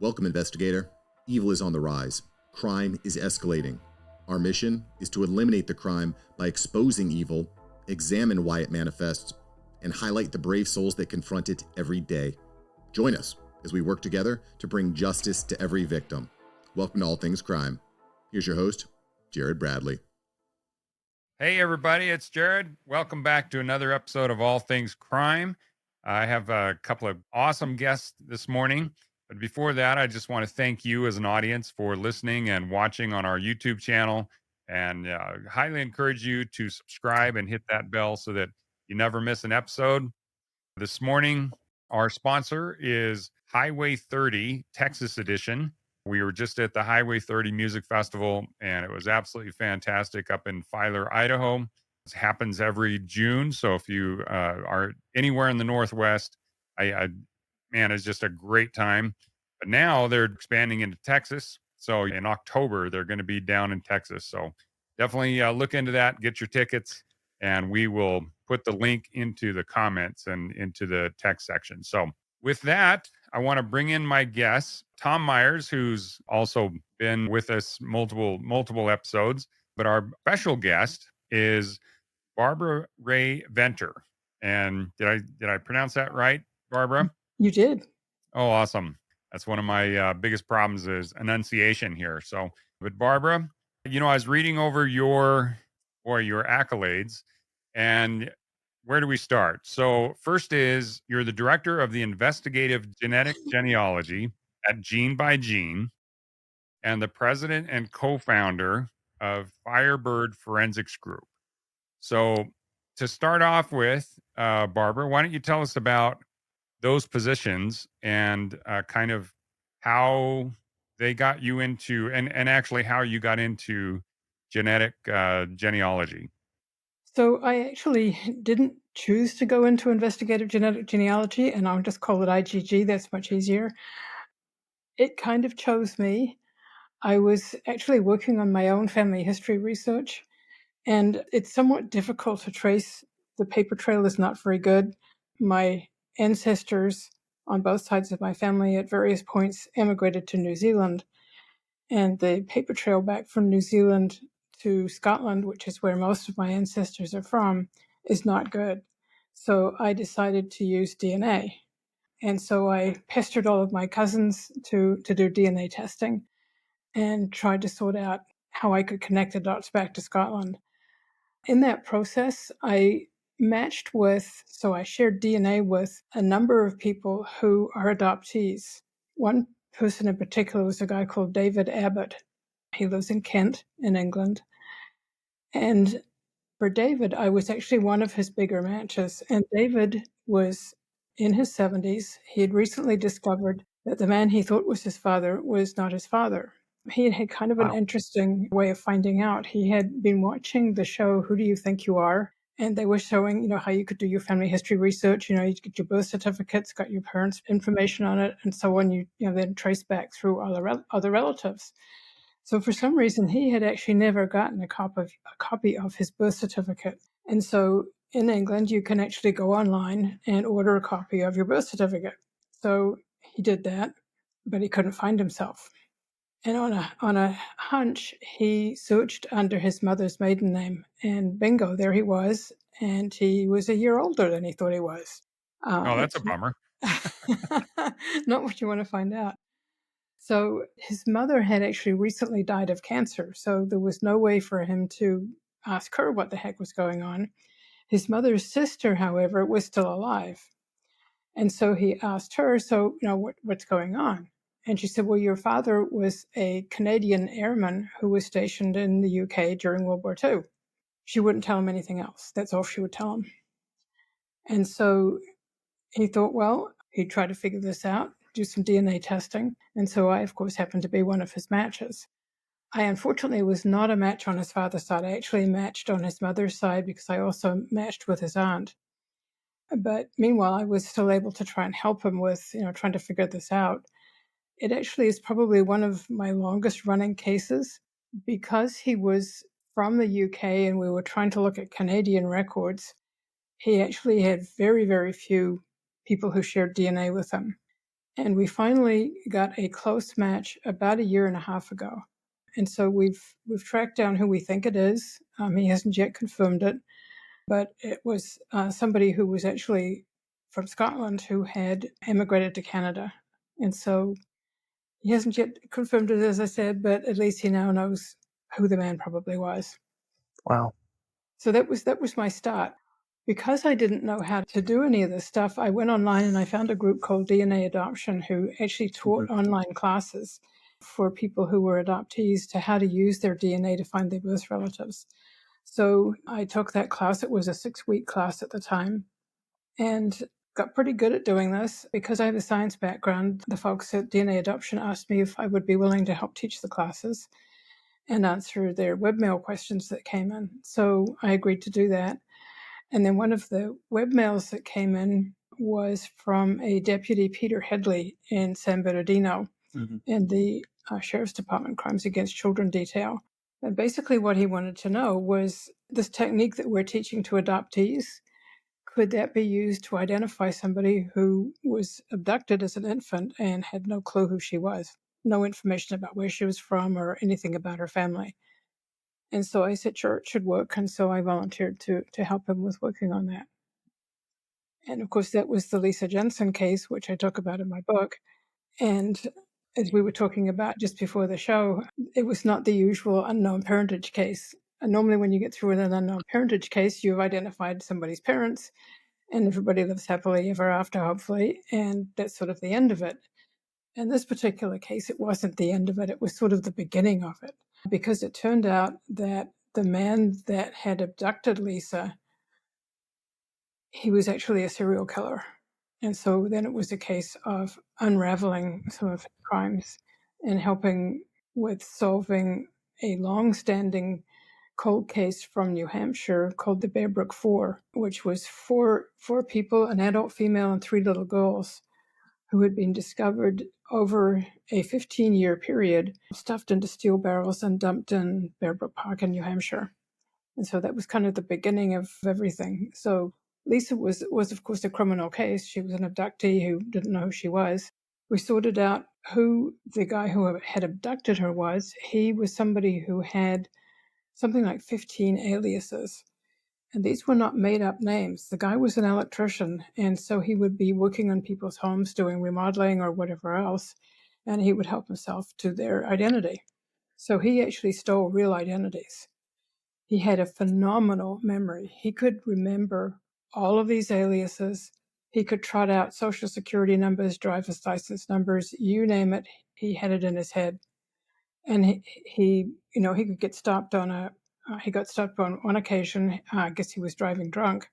Welcome, investigator. Evil is on the rise. Crime is escalating. Our mission is to eliminate the crime by exposing evil, examine why it manifests, and highlight the brave souls that confront it every day. Join us as we work together to bring justice to every victim. Welcome to All Things Crime. Here's your host, Jared Bradley. Hey, everybody, it's Jared. Welcome back to another episode of All Things Crime. I have a couple of awesome guests this morning. But before that, I just want to thank you as an audience for listening and watching on our YouTube channel, and highly encourage you to subscribe and hit that bell so that you never miss an episode. This morning, our sponsor is Highway 30 Texas Edition. We were just at the Highway 30 Music Festival, and it was absolutely fantastic up in Filer, Idaho. It happens every June. So if you are anywhere in the Northwest, man, it's just a great time. But now they're expanding into Texas. So in October, they're going to be down in Texas. So definitely look into that, get your tickets, and we will put the link into the comments and into the text section. So with that, I want to bring in my guest, Tom Myers, who's also been with us multiple episodes. But our special guest is Barbara Rae-Venter. And did I pronounce that right, Barbara? You did. Oh, awesome. That's one of my biggest problems is enunciation here. So, but Barbara, I was reading over your accolades, and where do we start? So first is you're the director of the investigative genetic genealogy at Gene by Gene and the president and co-founder of Firebird Forensics Group. So to start off with, Barbara, why don't you tell us about those positions and kind of how they got you into and actually how you got into genetic genealogy. So I actually didn't choose to go into investigative genetic genealogy, and I'll just call it IGG. That's much easier. It kind of chose me. I was actually working on my own family history research, and it's somewhat difficult to trace. The paper trail is not very good. My ancestors on both sides of my family at various points emigrated to New Zealand, and the paper trail back from New Zealand to Scotland, which is where most of my ancestors are from, is not good. So I decided to use DNA. And so I pestered all of my cousins to do DNA testing and tried to sort out how I could connect the dots back to Scotland. In that process, I shared DNA with a number of people who are adoptees. One person in particular was a guy called David Abbott. He lives in Kent in England. And for David, I was actually one of his bigger matches. And David was in his 70s. He had recently discovered that the man he thought was his father was not his father. He had kind of an interesting way of finding out. He had been watching the show Who Do You Think You Are? And they were showing, how you could do your family history research. You get your birth certificates, got your parents' information on it, and so on. You then trace back through other relatives. So for some reason, he had actually never gotten a copy of his birth certificate. And so in England, you can actually go online and order a copy of your birth certificate. So he did that, but he couldn't find himself. And on a hunch, he searched under his mother's maiden name, and bingo, there he was. And he was a year older than he thought he was. Oh, that's a bummer. Not what you want to find out. So his mother had actually recently died of cancer, so there was no way for him to ask her what the heck was going on. His mother's sister, however, was still alive. And so he asked her, what's going on? And she said, well, your father was a Canadian airman who was stationed in the UK during World War II. She wouldn't tell him anything else. That's all she would tell him. And so he thought, well, he'd try to figure this out, do some DNA testing. And so I, of course, happened to be one of his matches. I unfortunately was not a match on his father's side. I actually matched on his mother's side because I also matched with his aunt. But meanwhile, I was still able to try and help him with, trying to figure this out. It actually is probably one of my longest running cases because he was from the UK and we were trying to look at Canadian records. He actually had very, very few people who shared DNA with him. And we finally got a close match about a year and a half ago. And so we've tracked down who we think it is. He hasn't yet confirmed it, but it was somebody who was actually from Scotland who had emigrated to Canada. And so he hasn't yet confirmed it, as I said, but at least he now knows who the man probably was. Wow. So that was my start. Because I didn't know how to do any of this stuff, I went online and I found a group called DNA Adoption who actually taught online classes for people who were adoptees to how to use their DNA to find their birth relatives. So I took that class. It was a 6-week class at the time and got pretty good at doing this. Because I have a science background, the folks at DNA Adoption asked me if I would be willing to help teach the classes and answer their webmail questions that came in. So I agreed to do that. And then one of the webmails that came in was from a deputy, Peter Headley, in San Bernardino, in the Sheriff's Department Crimes Against Children detail. And basically what he wanted to know was this technique that we're teaching to adoptees, could that be used to identify somebody who was abducted as an infant and had no clue who she was, no information about where she was from or anything about her family? And so I said, sure, it should work. And so I volunteered to help him with working on that. And of course, that was the Lisa Jensen case, which I talk about in my book. And as we were talking about just before the show, it was not the usual unknown parentage case. And normally, when you get through an unknown parentage case, you've identified somebody's parents and everybody lives happily ever after, hopefully. And that's sort of the end of it. In this particular case, it wasn't the end of it. It was sort of the beginning of it, because it turned out that the man that had abducted Lisa, he was actually a serial killer. And so then it was a case of unraveling some of his crimes and helping with solving a long-standing cold case from New Hampshire called the Bear Brook Four, which was four people, an adult female and 3 little girls, who had been discovered over a 15-year period, stuffed into steel barrels and dumped in Bear Brook Park in New Hampshire. And so that was kind of the beginning of everything. So Lisa was of course a criminal case. She was an abductee who didn't know who she was. We sorted out who the guy who had abducted her was. He was somebody who had something like 15 aliases. And these were not made up names. The guy was an electrician, and so he would be working on people's homes doing remodeling or whatever else, and he would help himself to their identity. So he actually stole real identities. He had a phenomenal memory. He could remember all of these aliases. He could trot out social security numbers, driver's license numbers, you name it. He had it in his head. And he could get stopped on he got stopped on one occasion. I guess he was driving drunk.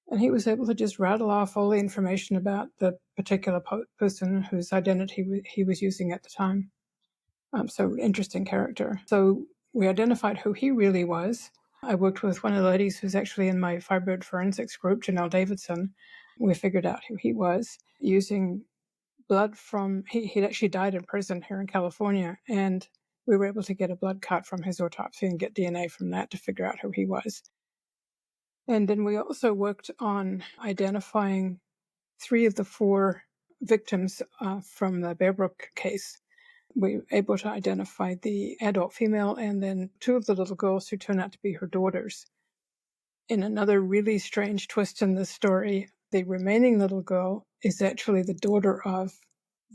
And he was able to just rattle off all the information about the particular person whose identity he was using at the time. So interesting character. So we identified who he really was. I worked with one of the ladies who's actually in my Firebird Forensics group, Janelle Davidson. We figured out who he was using blood from, he'd actually died in prison here in California, and we were able to get a blood cut from his autopsy and get DNA from that to figure out who he was. And then we also worked on identifying 3 of the 4 victims from the Bear Brook case. We were able to identify the adult female and then 2 of the little girls who turned out to be her daughters. In another really strange twist in this story, the remaining little girl is actually the daughter of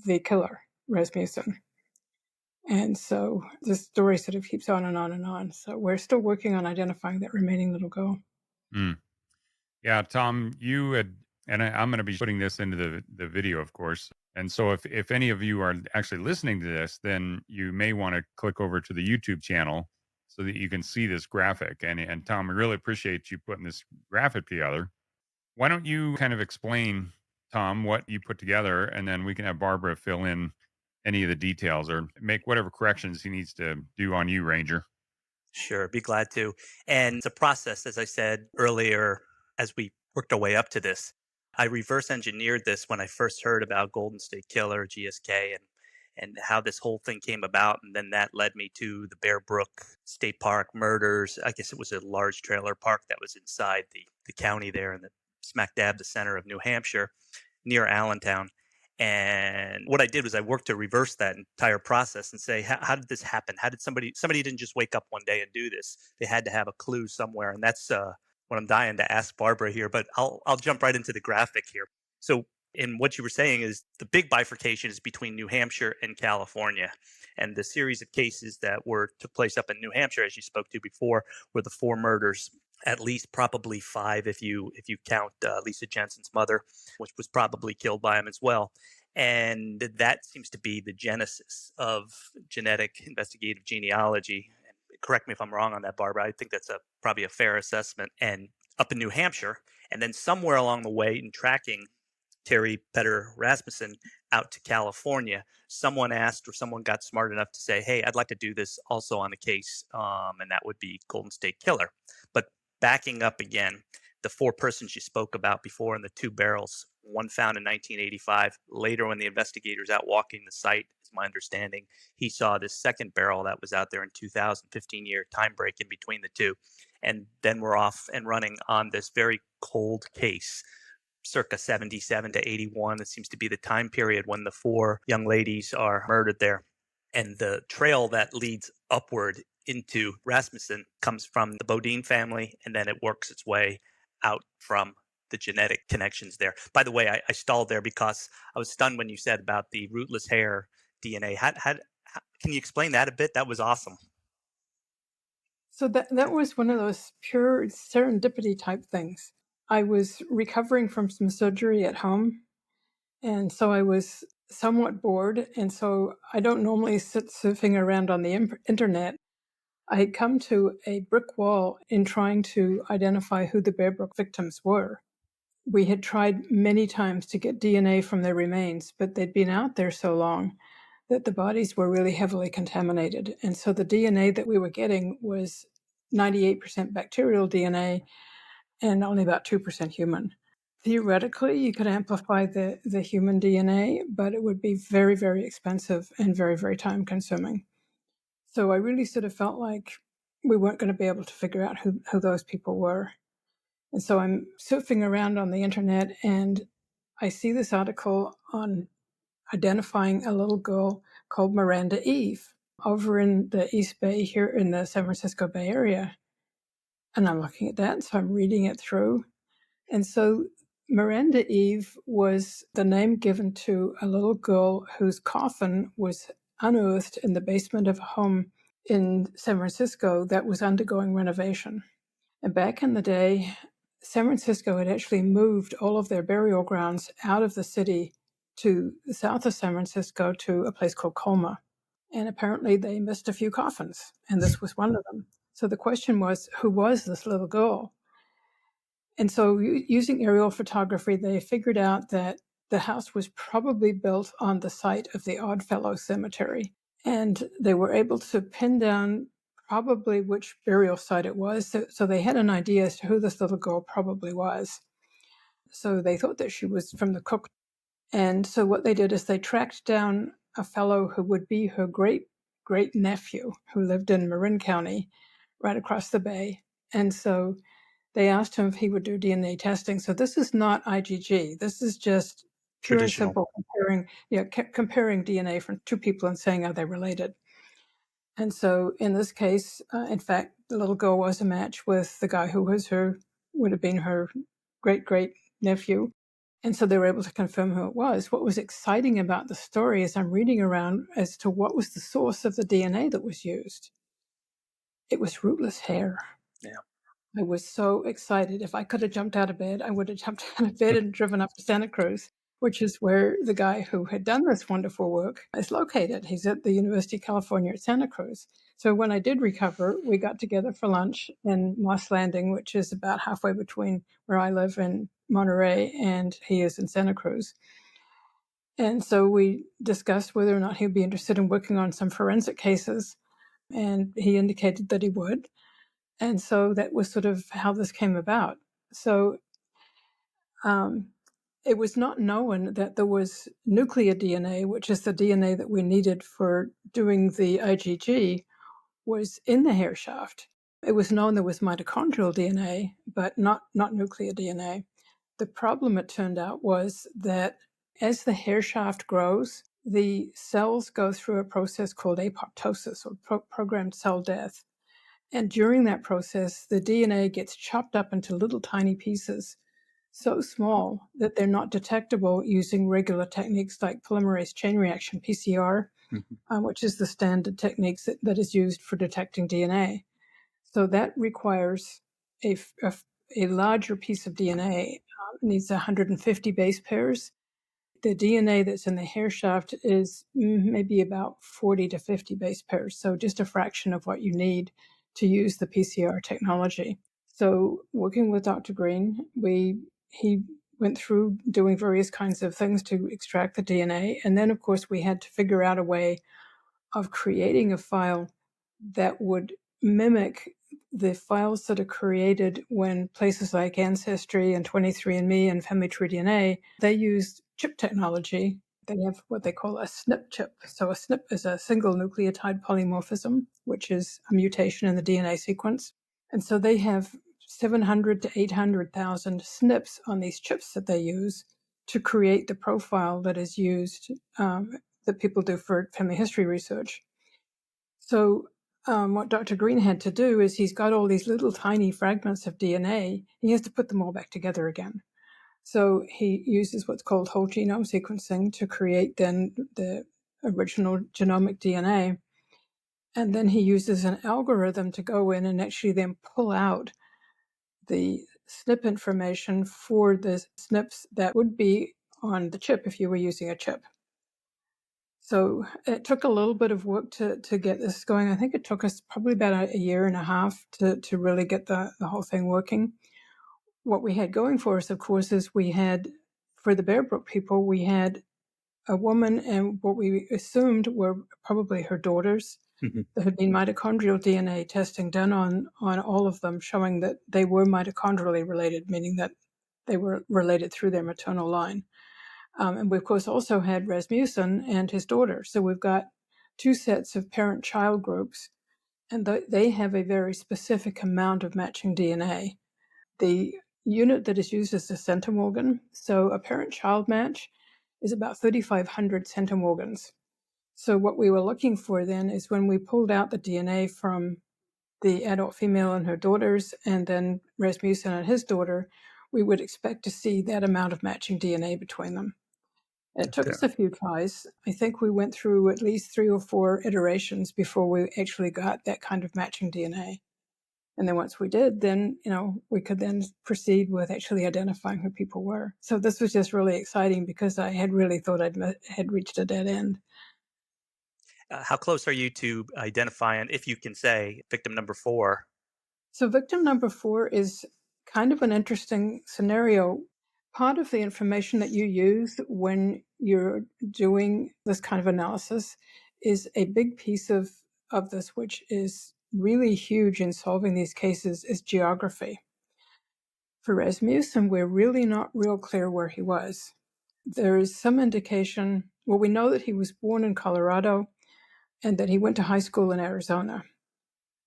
the killer, Rasmussen. And so the story sort of keeps on and on and on. So we're still working on identifying that remaining little girl. Mm. Yeah, Tom, you had, and I'm going to be putting this into the video, of course. And so if any of you are actually listening to this, then you may want to click over to the YouTube channel so that you can see this graphic. And Tom, I really appreciate you putting this graphic together. Why don't you kind of explain, Tom, what you put together, and then we can have Barbara fill in any of the details or make whatever corrections he needs to do on you, Ranger. Sure, be glad to. And it's a process, as I said earlier, as we worked our way up to this. I reverse engineered this when I first heard about Golden State Killer, GSK, and how this whole thing came about. And then that led me to the Bear Brook State Park murders. I guess it was a large trailer park that was inside the county there in the smack dab the center of New Hampshire, near Allentown. And what I did was I worked to reverse that entire process and say, how did this happen? How did somebody didn't just wake up one day and do this? They had to have a clue somewhere, and that's what I'm dying to ask Barbara here. But I'll jump right into the graphic here. So, in what you were saying is the big bifurcation is between New Hampshire and California, and the series of cases that took place up in New Hampshire, as you spoke to before, were the 4 murders. At least probably 5 if you count Lisa Jensen's mother, which was probably killed by him as well. And that seems to be the genesis of genetic investigative genealogy. And correct me if I'm wrong on that, Barbara. I think that's probably a fair assessment. And up in New Hampshire, and then somewhere along the way in tracking Terry Petter Rasmussen out to California, someone asked or someone got smart enough to say, hey, I'd like to do this also on a case, and that would be Golden State Killer. But backing up again, the 4 persons you spoke about before and the 2 barrels, one found in 1985. Later, when the investigators out walking the site, is my understanding, he saw this second barrel that was out there in 2000, 15-year time break in between the 2. And then we're off and running on this very cold case, circa 77 to 81. It seems to be the time period when the 4 young ladies are murdered there. And the trail that leads upward into Rasmussen comes from the Bodine family, and then it works its way out from the genetic connections there. By the way, I stalled there because I was stunned when you said about the rootless hair DNA. Can you explain that a bit? That was awesome. So that was one of those pure serendipity type things. I was recovering from some surgery at home, and so I was somewhat bored, and so I don't normally sit surfing around on the internet. I had come to a brick wall in trying to identify who the Bear Brook victims were. We had tried many times to get DNA from their remains, but they'd been out there so long that the bodies were really heavily contaminated. And so the DNA that we were getting was 98% bacterial DNA and only about 2% human. Theoretically, you could amplify the human DNA, but it would be very, very expensive and very, very time consuming. So I really sort of felt like we weren't going to be able to figure out who those people were. And so I'm surfing around on the internet and I see this article on identifying a little girl called Miranda Eve over in the East Bay here in the San Francisco Bay Area. And I'm looking at that, so I'm reading it through. And so Miranda Eve was the name given to a little girl whose coffin was unearthed in the basement of a home in San Francisco that was undergoing renovation. And back in the day, San Francisco had actually moved all of their burial grounds out of the city to the south of San Francisco to a place called Colma. And apparently they missed a few coffins, and this was one of them. So the question was, who was this little girl? And so using aerial photography, they figured out that the house was probably built on the site of the Oddfellow Cemetery. And they were able to pin down probably which burial site it was. So they had an idea as to who this little girl probably was. So they thought that she was from the Cook. And so what they did is they tracked down a fellow who would be her great nephew who lived in Marin County, right across the bay. And so they asked him if he would do DNA testing. So this is not IgG. This is just pure and simple comparing DNA from 2 people and saying, are they related? And so in this case, in fact, the little girl was a match with the guy who would have been her great nephew. And so they were able to confirm who it was. What was exciting about the story is I'm reading around as to what was the source of the DNA that was used. It was rootless hair. Yeah. I was so excited. If I could have jumped out of bed, I would have jumped out of bed and driven up to Santa Cruz, which is where the guy who had done this wonderful work is located. He's at the University of California at Santa Cruz. So when I did recover, we got together for lunch in Moss Landing, which is about halfway between where I live in Monterey and he is in Santa Cruz. And so we discussed whether or not he'd be interested in working on some forensic cases. And he indicated that he would. And so that was sort of how this came about. So it was not known that there was nuclear DNA, which is the DNA that we needed for doing the IgG, was in the hair shaft. It was known there was mitochondrial DNA, but not nuclear DNA. The problem, it turned out, was that As the hair shaft grows, the cells go through a process called apoptosis, or programmed cell death. And during that process, the DNA gets chopped up into little tiny pieces, so small that they're not detectable using regular techniques like polymerase chain reaction, PCR, which is the standard techniques that is used for detecting DNA. So that requires a larger piece of DNA. Needs 150 base pairs. The DNA that's in the hair shaft is maybe about 40 to 50 base pairs, so just a fraction of what you need to use the PCR technology. So working with Dr. Green, he went through doing various kinds of things to extract the DNA, and then of course we had to figure out a way of creating a file that would mimic the files that are created when places like Ancestry and 23andMe and Family Tree DNA, they used chip technology. They have what they call a SNP chip. So a SNP is a single nucleotide polymorphism, which is a mutation in the DNA sequence. And so they have 700 to 800,000 SNPs on these chips that they use to create the profile that is used, that people do for family history research. So what Dr. Green had to do is he's got all these little tiny fragments of DNA. He has to put them all back together again. So he uses what's called whole genome sequencing to create then the original genomic DNA. And then he uses an algorithm to go in and actually then pull out the SNP information for the SNPs that would be on the chip if you were using a chip. So it took a little bit of work to get this going. I think it took us probably about a year and a half to really get the whole thing working. What we had going for us, of course, is we had, for the Bear Brook people, we had a woman and what we assumed were probably her daughters. There had been mitochondrial DNA testing done on all of them, showing that they were mitochondrially related, meaning that they were related through their maternal line. And we, of course, also had Rasmussen and his daughter. So we've got two sets of parent-child groups, and they have a very specific amount of matching DNA. The unit that is used is the centimorgan. So a parent-child match is about 3,500 centimorgans. So what we were looking for then is when we pulled out the DNA from the adult female and her daughters, and then Rasmussen and his daughter, we would expect to see that amount of matching DNA between them. It took us a few tries. I think we went through at least 3 or 4 iterations before we actually got that kind of matching DNA. And then once we did, then, we could then proceed with actually identifying who people were. So this was just really exciting because I had really thought had reached a dead end. How close are you to identifying, if you can say, victim number 4? So victim number 4 is kind of an interesting scenario. Part of the information that you use when you're doing this kind of analysis is a big piece of this, which is really huge in solving these cases, is geography. For Rasmussen, we're really not real clear where he was. There is some indication, well, we know that he was born in Colorado and that he went to high school in Arizona.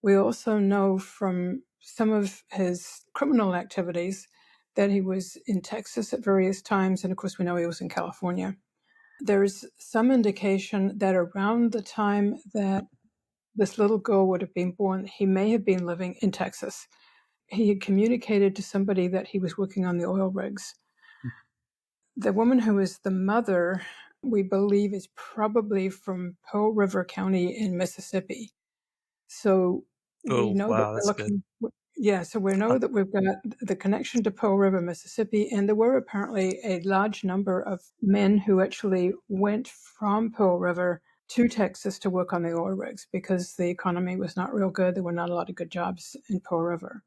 We also know from some of his criminal activities that he was in Texas at various times, and of course we know he was in California. There's some indication that around the time that this little girl would have been born, he may have been living in Texas. He had communicated to somebody that he was working on the oil rigs. The woman who is the mother, we believe, is probably from Pearl River County in Mississippi. So we know that we're looking. Yeah, so we know that we've got the connection to Pearl River, Mississippi, and there were apparently a large number of men who actually went from Pearl River to Texas to work on the oil rigs because the economy was not real good. There were not a lot of good jobs in Pearl River.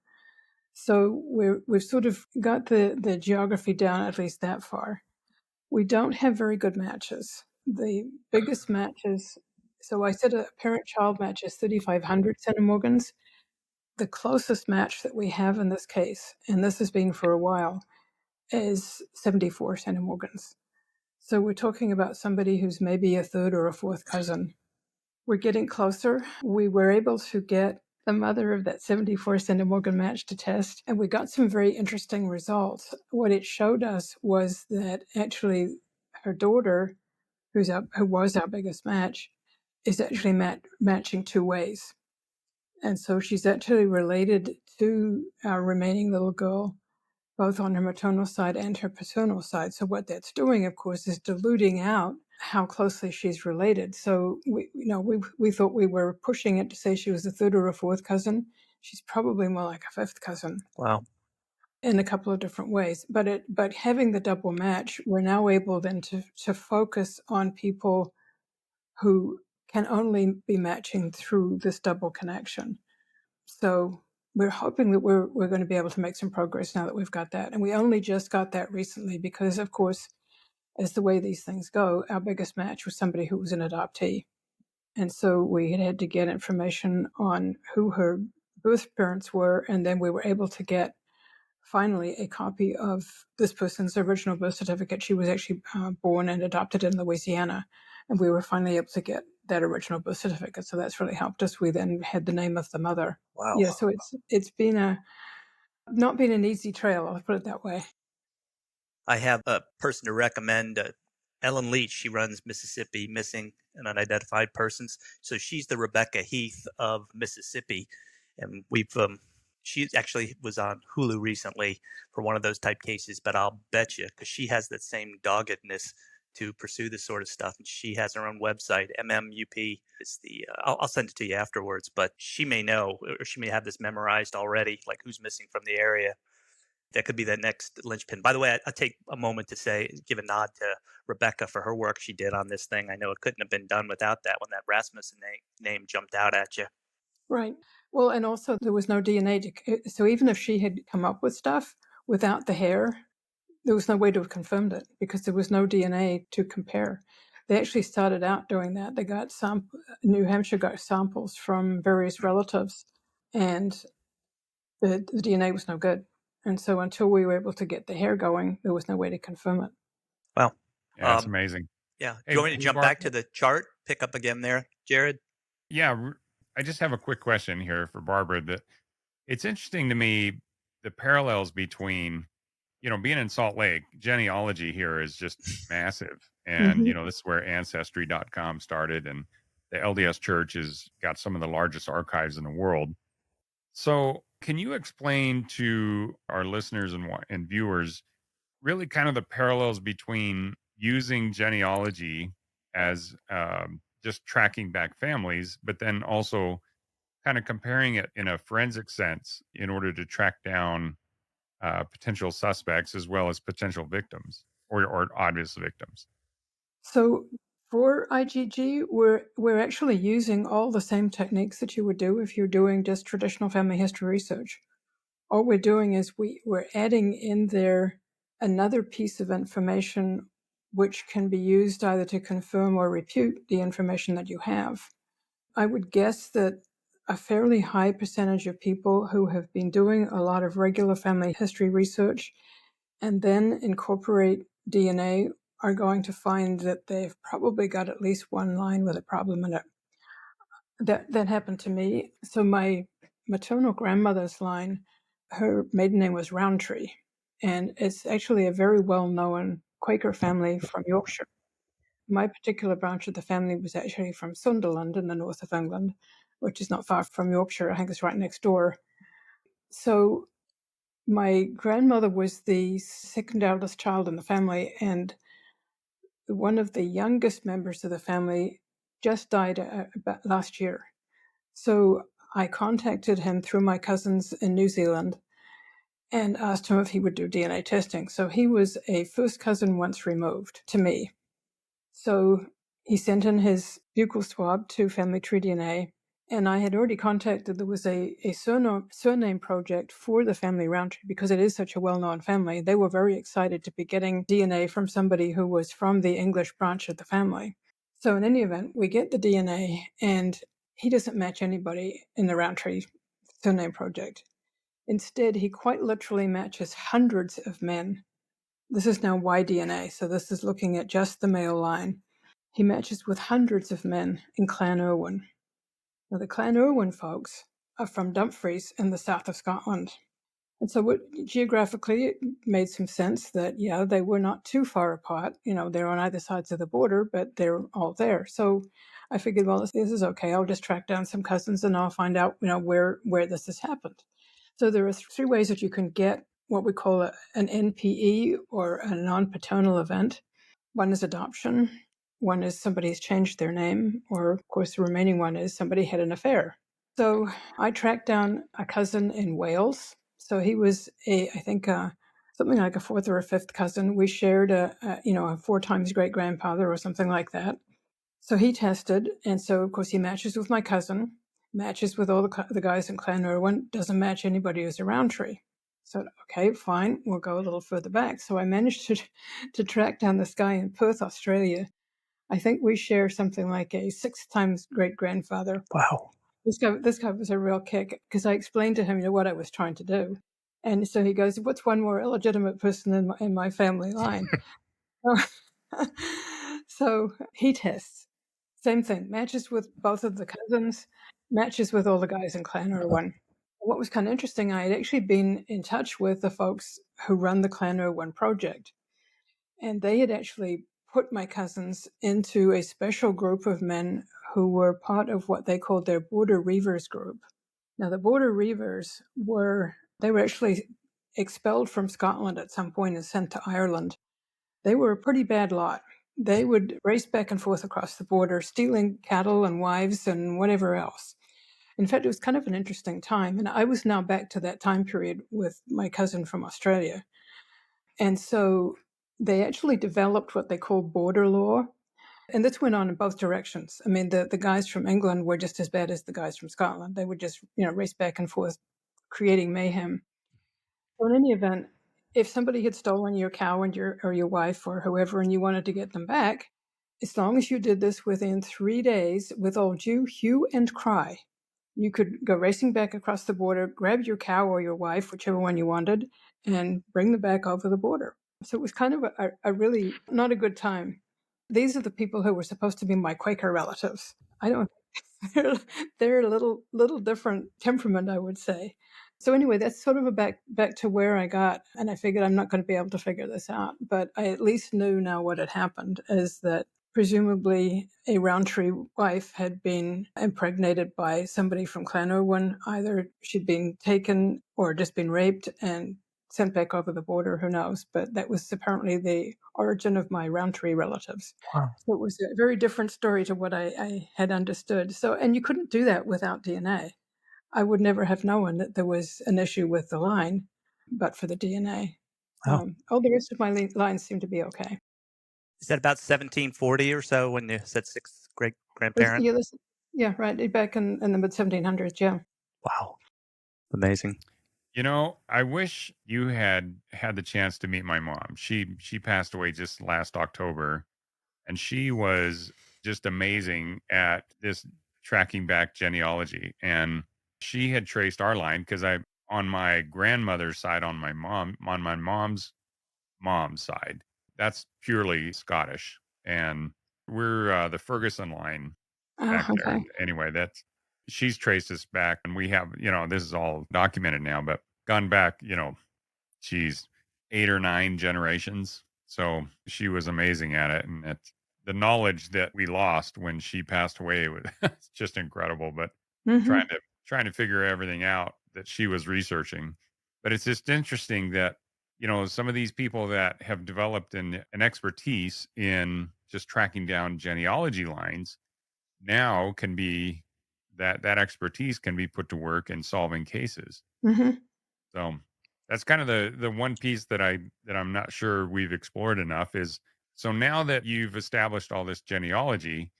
So we've sort of got the geography down at least that far. We don't have very good matches. The biggest matches, so I said a parent-child match is 3,500 centimorgans. The closest match that we have in this case, and this has been for a while, is 74 centimorgans. So we're talking about somebody who's maybe a third or a fourth cousin. We're getting closer. We were able to get the mother of that 74 centimorgan match to test, and we got some very interesting results. What it showed us was that actually her daughter, who was our biggest match, is actually matching two ways. And so she's actually related to our remaining little girl, both on her maternal side and her paternal side. So what that's doing, of course, is diluting out how closely she's related. So we thought we were pushing it to say she was a third or a fourth cousin. She's probably more like a fifth cousin. Wow. In a couple of different ways. But having the double match, we're now able then to focus on people who can only be matching through this double connection. So we're hoping that we're going to be able to make some progress now that we've got that. And we only just got that recently because, of course, as the way these things go, our biggest match was somebody who was an adoptee. And so we had to get information on who her birth parents were, and then we were able to get finally a copy of this person's original birth certificate. She was actually born and adopted in Louisiana, and we were finally able to get that original birth certificate. So that's really helped us. We then had the name of the mother. Wow. Yeah, so it's been not been an easy trail, I'll put it that way. I have a person to recommend, Ellen Leach. She runs Mississippi Missing and Unidentified Persons. So she's the Rebecca Heath of Mississippi. And she actually was on Hulu recently for one of those type cases, but I'll bet you, because she has that same doggedness to pursue this sort of stuff. And she has her own website, MMUP. It's I'll send it to you afterwards, but she may know, or she may have this memorized already, like who's missing from the area. That could be the next linchpin. By the way, I take a moment to give a nod to Rebecca for her work she did on this thing. I know it couldn't have been done without that when that Rasmussen name jumped out at you. Right. Well, and also there was no DNA. So even if she had come up with stuff without the hair, there was no way to have confirmed it because there was no DNA to compare. They actually started out doing that. They got New Hampshire got samples from various relatives, and the DNA was no good. And so until we were able to get the hair going, there was no way to confirm it. Wow. Yeah, it's amazing. Yeah. Hey, Do you want me to jump back to the chart? Pick up again there, Jared? Yeah, I just have a quick question here for Barbara. That it's interesting to me the parallels between, being in Salt Lake, genealogy here is just massive. And, this is where ancestry.com started, and the LDS Church has got some of the largest archives in the world. So, can you explain to our listeners and viewers really kind of the parallels between using genealogy as just tracking back families, but then also kind of comparing it in a forensic sense in order to track down potential suspects as well as potential victims or obvious victims? So for IgG, we're actually using all the same techniques that you would do if you're doing just traditional family history research. All we're doing is we're adding in there another piece of information which can be used either to confirm or refute the information that you have. I would guess that a fairly high percentage of people who have been doing a lot of regular family history research and then incorporate DNA are going to find that they've probably got at least one line with a problem in it. That happened to me. So my maternal grandmother's line, her maiden name was Roundtree, and it's actually a very well-known Quaker family from Yorkshire. My particular branch of the family was actually from Sunderland in the north of England, which is not far from Yorkshire. I think it's right next door. So my grandmother was the second eldest child in the family, and one of the youngest members of the family just died about last year. So I contacted him through my cousins in New Zealand and asked him if he would do DNA testing. So he was a first cousin once removed to me. So he sent in his buccal swab to Family Tree DNA, and I had already contacted, there was a surname project for the family Roundtree because it is such a well-known family. They were very excited to be getting DNA from somebody who was from the English branch of the family. So in any event, we get the DNA, and he doesn't match anybody in the Roundtree surname project. Instead, he quite literally matches hundreds of men. This is now Y-DNA, so this is looking at just the male line. He matches with hundreds of men in Clan Irwin. Now, the Clan Irwin folks are from Dumfries in the south of Scotland. And so geographically, it made some sense that, yeah, they were not too far apart. They're on either sides of the border, but they're all there. So I figured, well, this is okay. I'll just track down some cousins and I'll find out, where this has happened. So there are three ways that you can get what we call an NPE, or a non-paternal event. One is adoption. One is somebody's changed their name, or of course the remaining one is somebody had an affair. So I tracked down a cousin in Wales. So he was I think something like a fourth or a fifth cousin. We shared a 4 times great grandfather or something like that. So he tested, and so of course he matches with my cousin, matches with all the guys in Clan Irwin, doesn't match anybody who's a Roundtree. So okay, fine, we'll go a little further back. So I managed to track down this guy in Perth, Australia. I think we share something like a 6 times great grandfather. Wow. This guy was a real kick, because I explained to him, what I was trying to do, and so he goes, "What's one more illegitimate person in my family line?" So he tests, same thing, matches with both of the cousins, matches with all the guys in Clan Irwin. What was kind of interesting, I had actually been in touch with the folks who run the Clan Irwin project, and they had actually put my cousins into a special group of men who were part of what they called their Border Reivers group. Now, the Border Reivers were actually expelled from Scotland at some point and sent to Ireland. They were a pretty bad lot. They would race back and forth across the border, stealing cattle and wives and whatever else. In fact, it was kind of an interesting time. And I was now back to that time period with my cousin from Australia. And so they actually developed what they call border law. And this went on in both directions. I mean, the guys from England were just as bad as the guys from Scotland. They would just, race back and forth, creating mayhem. So in any event, if somebody had stolen your cow and your wife or whoever, and you wanted to get them back, as long as you did this within 3 days with all due hue and cry, you could go racing back across the border, grab your cow or your wife, whichever one you wanted, and bring them back over the border. So it was kind of a really not a good time. These are the people who were supposed to be my Quaker relatives. I don't. They're a little different temperament, I would say. So anyway, that's sort of a back to where I got, and I figured I'm not going to be able to figure this out, but I at least knew now what had happened is that presumably a Roundtree wife had been impregnated by somebody from Clan Irwin. Either she'd been taken or just been raped and sent back over the border, who knows? But that was apparently the origin of my Roundtree relatives. Wow. So it was a very different story to what I had understood. So, and you couldn't do that without DNA. I would never have known that there was an issue with the line, but for the DNA. Wow. All the rest of my lines seem to be okay. Is that about 1740 or so when you said sixth great grandparent? Yeah, right. Back in the mid 1700s. Yeah. Wow. Amazing. I wish you had the chance to meet my mom. She passed away just last October, and she was just amazing at this tracking back genealogy. And she had traced our line because on my grandmother's side, on my mom's side, that's purely Scottish, and we're the Ferguson line back there. Okay. And anyway, she's traced us back, and we have, this is all documented now, but gone back, she's 8 or 9 generations. So she was amazing at it. And it's the knowledge that we lost when she passed away was it's just incredible. But Mm-hmm. trying to figure everything out that she was researching. But it's just interesting that, some of these people that have developed an expertise in just tracking down genealogy lines now can be that expertise can be put to work in solving cases. Mm-hmm. So that's kind of the one piece that I'm not sure we've explored enough is, so now that you've established all this genealogy,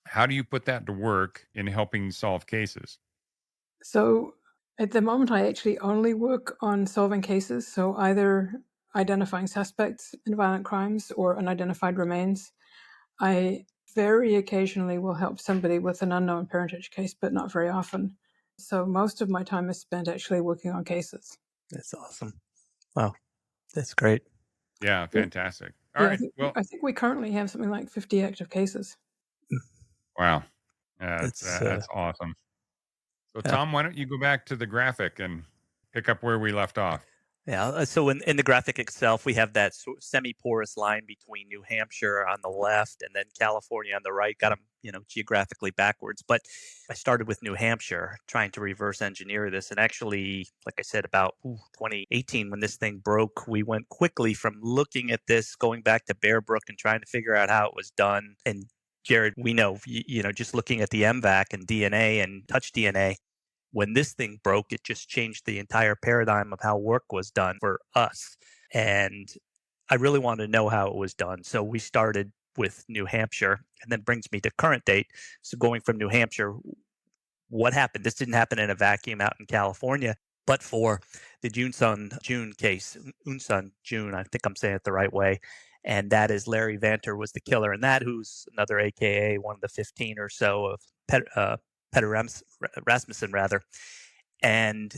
how do you put that to work in helping solve cases? So at the moment, I actually only work on solving cases. So either identifying suspects in violent crimes or unidentified remains. I very occasionally will help somebody with an unknown parentage case, but not very often. So most of my time is spent actually working on cases. That's awesome. Wow. That's great. Yeah, fantastic. All Yeah, right. Well, I think we currently have something like 50 active cases. wow. That's That's awesome. So yeah. Tom, why don't you go back to the graphic and pick up where we left off. Yeah. So in the graphic itself, we have that semi-porous line between New Hampshire on the left and then California on the right. Got them, geographically backwards. But I started with New Hampshire, trying to reverse engineer this. And actually, like I said, about 2018, when this thing broke, we went quickly from looking at this, going back to Bear Brook and trying to figure out how it was done. And Jared, we know, just looking at the MVAC and DNA and touch DNA, when this thing broke, it just changed the entire paradigm of how work was done for us. And I really wanted to know how it was done. So we started with New Hampshire, and then brings me to current date. So going from New Hampshire, what happened? This didn't happen in a vacuum out in California, but for the June case, Unsun June, I think I'm saying it the right way. And that is Rae-Venter was the killer in that, who's another AKA one of the 15 or so of Peter Rasmussen, rather. And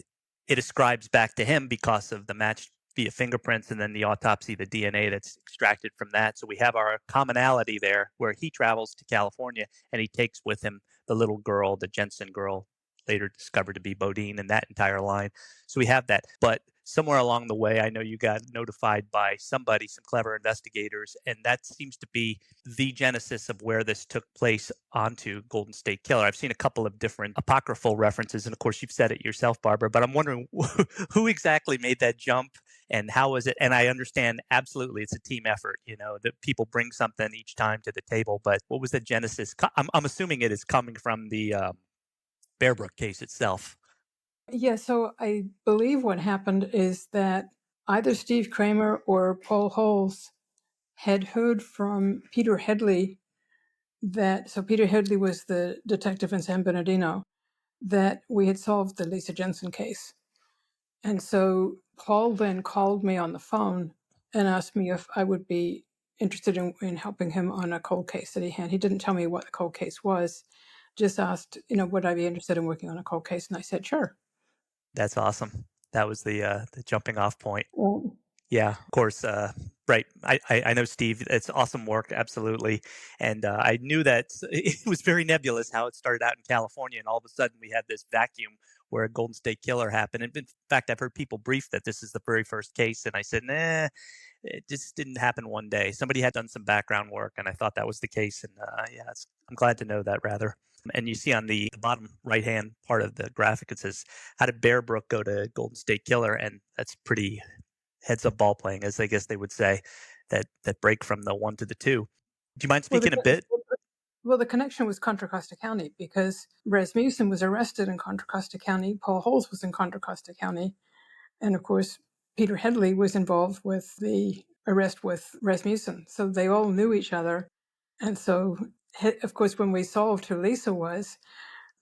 it ascribes back to him because of the match via fingerprints and then the autopsy, the DNA that's extracted from that. So we have our commonality there where he travels to California and he takes with him the little girl, the Jensen girl, later discovered to be Bodine, and that entire line. So we have that. But somewhere along the way, I know you got notified by somebody, some clever investigators, and that seems to be the genesis of where this took place onto Golden State Killer. I've seen a couple of different apocryphal references, and of course, you've said it yourself, Barbara, but I'm wondering who exactly made that jump and how was it? And I understand absolutely it's a team effort, that people bring something each time to the table, but what was the genesis? I'm assuming it is coming from the Bear Brook case itself. Yeah, so I believe what happened is that either Steve Kramer or Paul Holes had heard from Peter Headley so Peter Headley was the detective in San Bernardino, that we had solved the Lisa Jensen case. And so Paul then called me on the phone and asked me if I would be interested in helping him on a cold case that he had. He didn't tell me what the cold case was, just asked, would I be interested in working on a cold case? And I said, sure. That's awesome. That was the jumping off point. Well, Yeah, of course. Right. I know, Steve. It's awesome work. Absolutely. And I knew that it was very nebulous how it started out in California. And all of a sudden we had this vacuum where a Golden State Killer happened. And in fact, I've heard people brief that this is the very first case. And I said, nah, it just didn't happen one day. Somebody had done some background work. And I thought that was the case. And yeah, I'm glad to know that, rather. And you see on the bottom right-hand part of the graphic, it says, how did Bear Brook go to Golden State Killer? And that's pretty heads up ball playing, as I guess they would say, that break from the 1 to the 2. Do you mind speaking a bit? Well, the connection was Contra Costa County because Rasmussen was arrested in Contra Costa County. Paul Holes was in Contra Costa County. And of course, Peter Headley was involved with the arrest with Rasmussen. So they all knew each other. And so, of course, when we solved who Lisa was,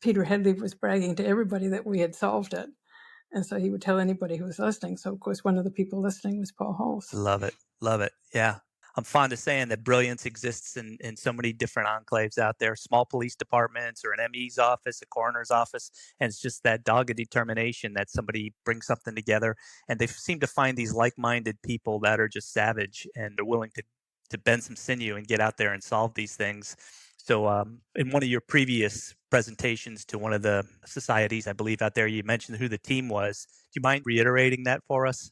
Peter Headley was bragging to everybody that we had solved it. And so he would tell anybody who was listening. So, of course, one of the people listening was Paul Holes. Love it. Love it. Yeah. I'm fond of saying that brilliance exists in so many different enclaves out there, small police departments or an ME's office, a coroner's office. And it's just that dogged determination that somebody brings something together. And they seem to find these like-minded people that are just savage and they're willing to bend some sinew and get out there and solve these things. So in one of your previous presentations to one of the societies, I believe, out there, you mentioned who the team was. Do you mind reiterating that for us?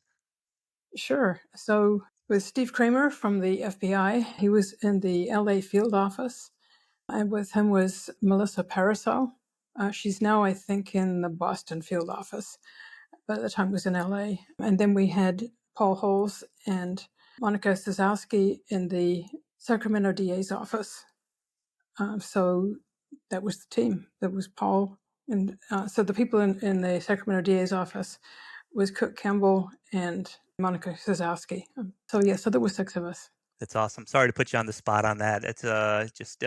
Sure. So with Steve Kramer from the FBI, he was in the LA field office. And with him was Melissa Pariseau. She's now, I think, in the Boston field office, but at the time was in LA. And then we had Paul Holes and Monica Sazowski in the Sacramento DA's office. So that was the team. That was Paul. And so the people in the Sacramento DA's office was Cook Campbell and Monica Sazowski. So there were 6 of us. That's awesome. Sorry to put you on the spot on that. It's just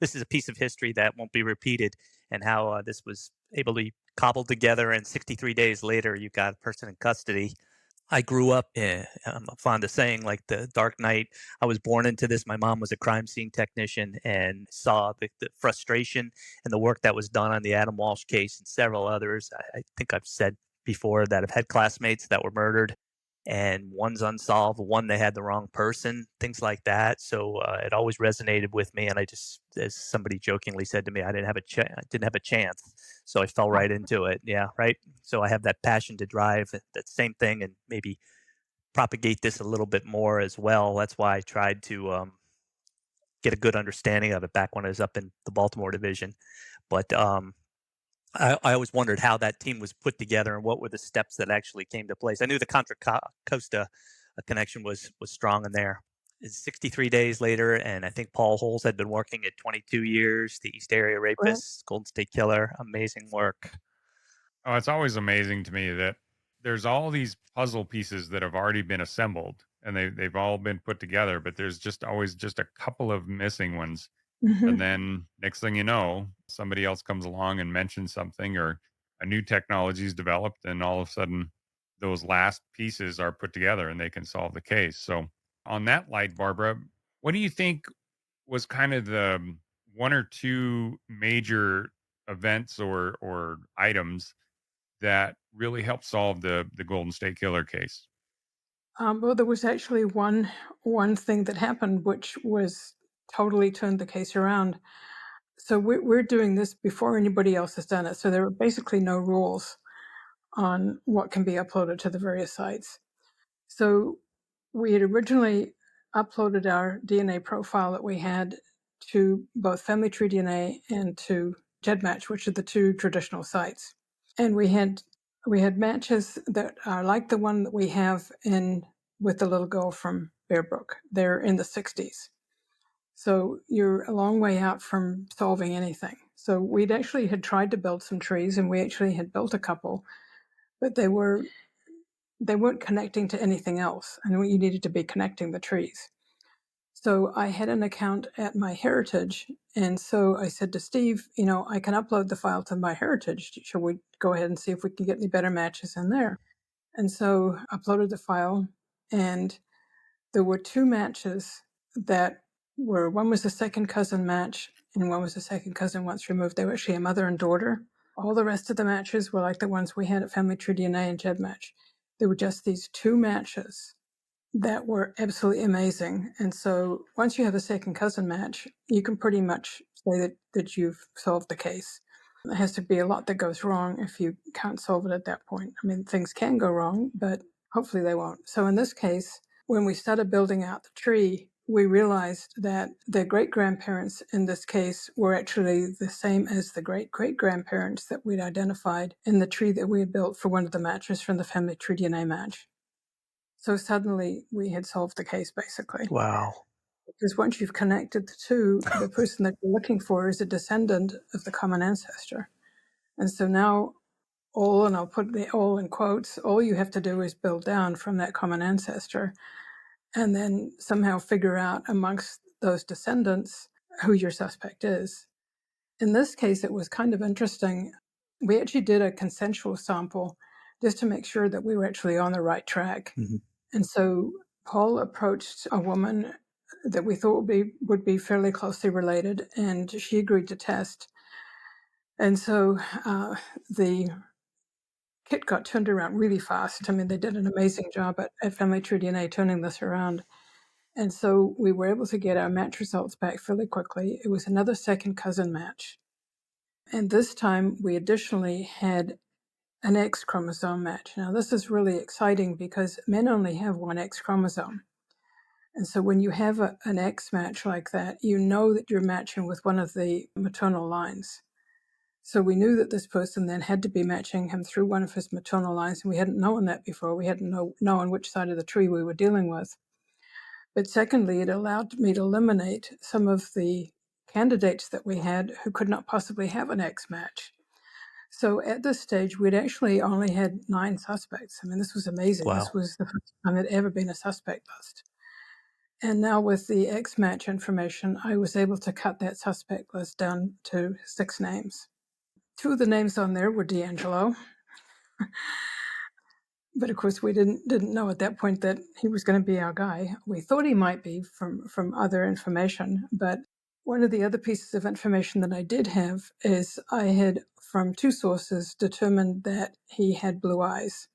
this is a piece of history that won't be repeated, and how this was able to be cobbled together, and 63 days later, you got a person in custody. I grew up, I'm fond of saying, like the Dark Knight. I was born into this. My mom was a crime scene technician and saw the frustration and the work that was done on the Adam Walsh case and several others. I think I've said before that I've had classmates that were murdered. and one's unsolved, one they had the wrong person, things like that. So it always resonated with me, and I just, as somebody jokingly said to me, I didn't have a chance, so I fell right into it. Yeah, right. So I have that passion to drive that same thing, and maybe propagate this a little bit more as well. That's why I tried to get a good understanding of it back when I was up in the Baltimore division. But I always wondered how that team was put together and what were the steps that actually came to place. I knew the Contra Costa connection was strong in there. It's 63 days later, and I think Paul Holes had been working at 22 years. The East Area Right. Rapist, Golden State Killer, amazing work. Oh, it's always amazing to me that there's all these puzzle pieces that have already been assembled and they've all been put together, but there's just always just a couple of missing ones. And Hmm. then next thing you know, somebody else comes along and mentions something or a new technology is developed, and all of a sudden those last pieces are put together and they can solve the case. So on that light, Barbara, what do you think was kind of the one or two major events or items that really helped solve the Golden State Killer case? Well, there was actually one thing that happened, which was totally turned the case around. So we're doing this before anybody else has done it. So there are basically no rules on what can be uploaded to the various sites. So we had originally uploaded our DNA profile that we had to both Family Tree DNA and to GEDmatch, which are the two traditional sites. And we had matches that are like the one that we have in with the little girl from Bear Brook. They're in the 60s. So you're a long way out from solving anything. So we'd actually had tried to build some trees, and we actually had built a couple, but they weren't connecting to anything else, and you needed to be connecting the trees. So I had an account at MyHeritage, and so I said to Steve, I can upload the file to MyHeritage. Shall we go ahead and see if we can get any better matches in there? And so uploaded the file, and there were two matches that were, one was a second cousin match, and one was a second cousin once removed. They were actually a mother and daughter. All the rest of the matches were like the ones we had at Family Tree DNA and GEDmatch. There were just these two matches that were absolutely amazing. And so once you have a second cousin match, you can pretty much say that you've solved the case. There has to be a lot that goes wrong if you can't solve it at that point. I mean, things can go wrong, but hopefully they won't. So in this case, when we started building out the tree, we realized that the great grandparents in this case were actually the same as the great great grandparents that we'd identified in the tree that we had built for one of the matches from the Family Tree DNA match. So suddenly we had solved the case, basically. Wow. Because once you've connected the two, the person that you're looking for is a descendant of the common ancestor. And so now all, and I'll put the all in quotes, all you have to do is build down from that common ancestor and then somehow figure out amongst those descendants who your suspect is. In this case, it was kind of interesting. We actually did a consensual sample just to make sure that we were actually on the right track. Mm-hmm. And so Paul approached a woman that we thought would be fairly closely related, and she agreed to test. And so the kit got turned around really fast. I mean, they did an amazing job at Family Tree DNA turning this around. And so we were able to get our match results back fairly quickly. It was another second cousin match. And this time we additionally had an X chromosome match. Now, this is really exciting because men only have one X chromosome. And so when you have an X match like that, you know that you're matching with one of the maternal lines. So we knew that this person then had to be matching him through one of his maternal lines, and we hadn't known that before. We hadn't known which side of the tree we were dealing with. But secondly, it allowed me to eliminate some of the candidates that we had who could not possibly have an X match. So at this stage, we'd actually only had 9 suspects. I mean, this was amazing. This Wow. was the first time there'd ever been a suspect list. And now with the X match information, I was able to cut that suspect list down to 6 names. 2 of the names on there were D'Angelo. But of course, we didn't know at that point that he was going to be our guy. We thought he might be from other information, but one of the other pieces of information that I did have is I had, from 2 sources, determined that he had blue eyes.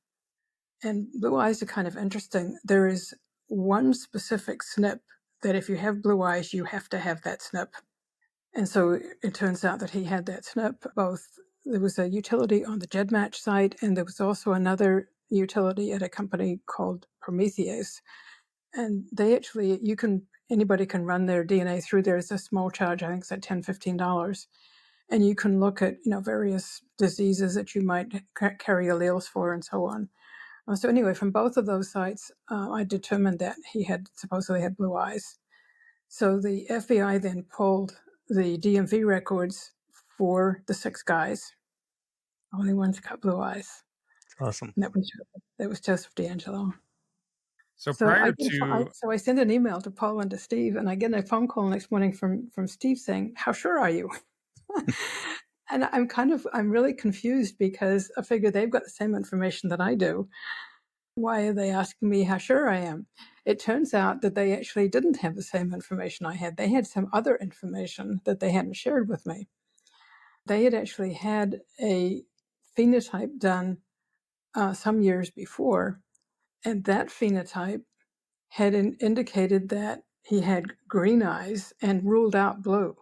And blue eyes are kind of interesting. There is one specific SNP that if you have blue eyes, you have to have that SNP. And so it turns out that he had that SNP. There was a utility on the GEDmatch site, and there was also another utility at a company called Prometheus. And they actually, anybody can run their DNA through there. It's a small charge. I think it's like $10-15. And you can look at, various diseases that you might carry alleles for and so on. So anyway, from both of those sites, I determined that he supposedly had blue eyes. So the FBI then pulled the DMV records for the 6 guys. Only one's got blue eyes. Awesome. And that was Joseph D'Angelo. So prior So I sent an email to Paul and to Steve, and I get a phone call next morning from Steve saying, "How sure are you?" And I'm really confused because I figure they've got the same information that I do. Why are they asking me how sure I am? It turns out that they actually didn't have the same information I had. They had some other information that they hadn't shared with me. They had actually had a phenotype done some years before, and that phenotype had indicated that he had green eyes and ruled out blue.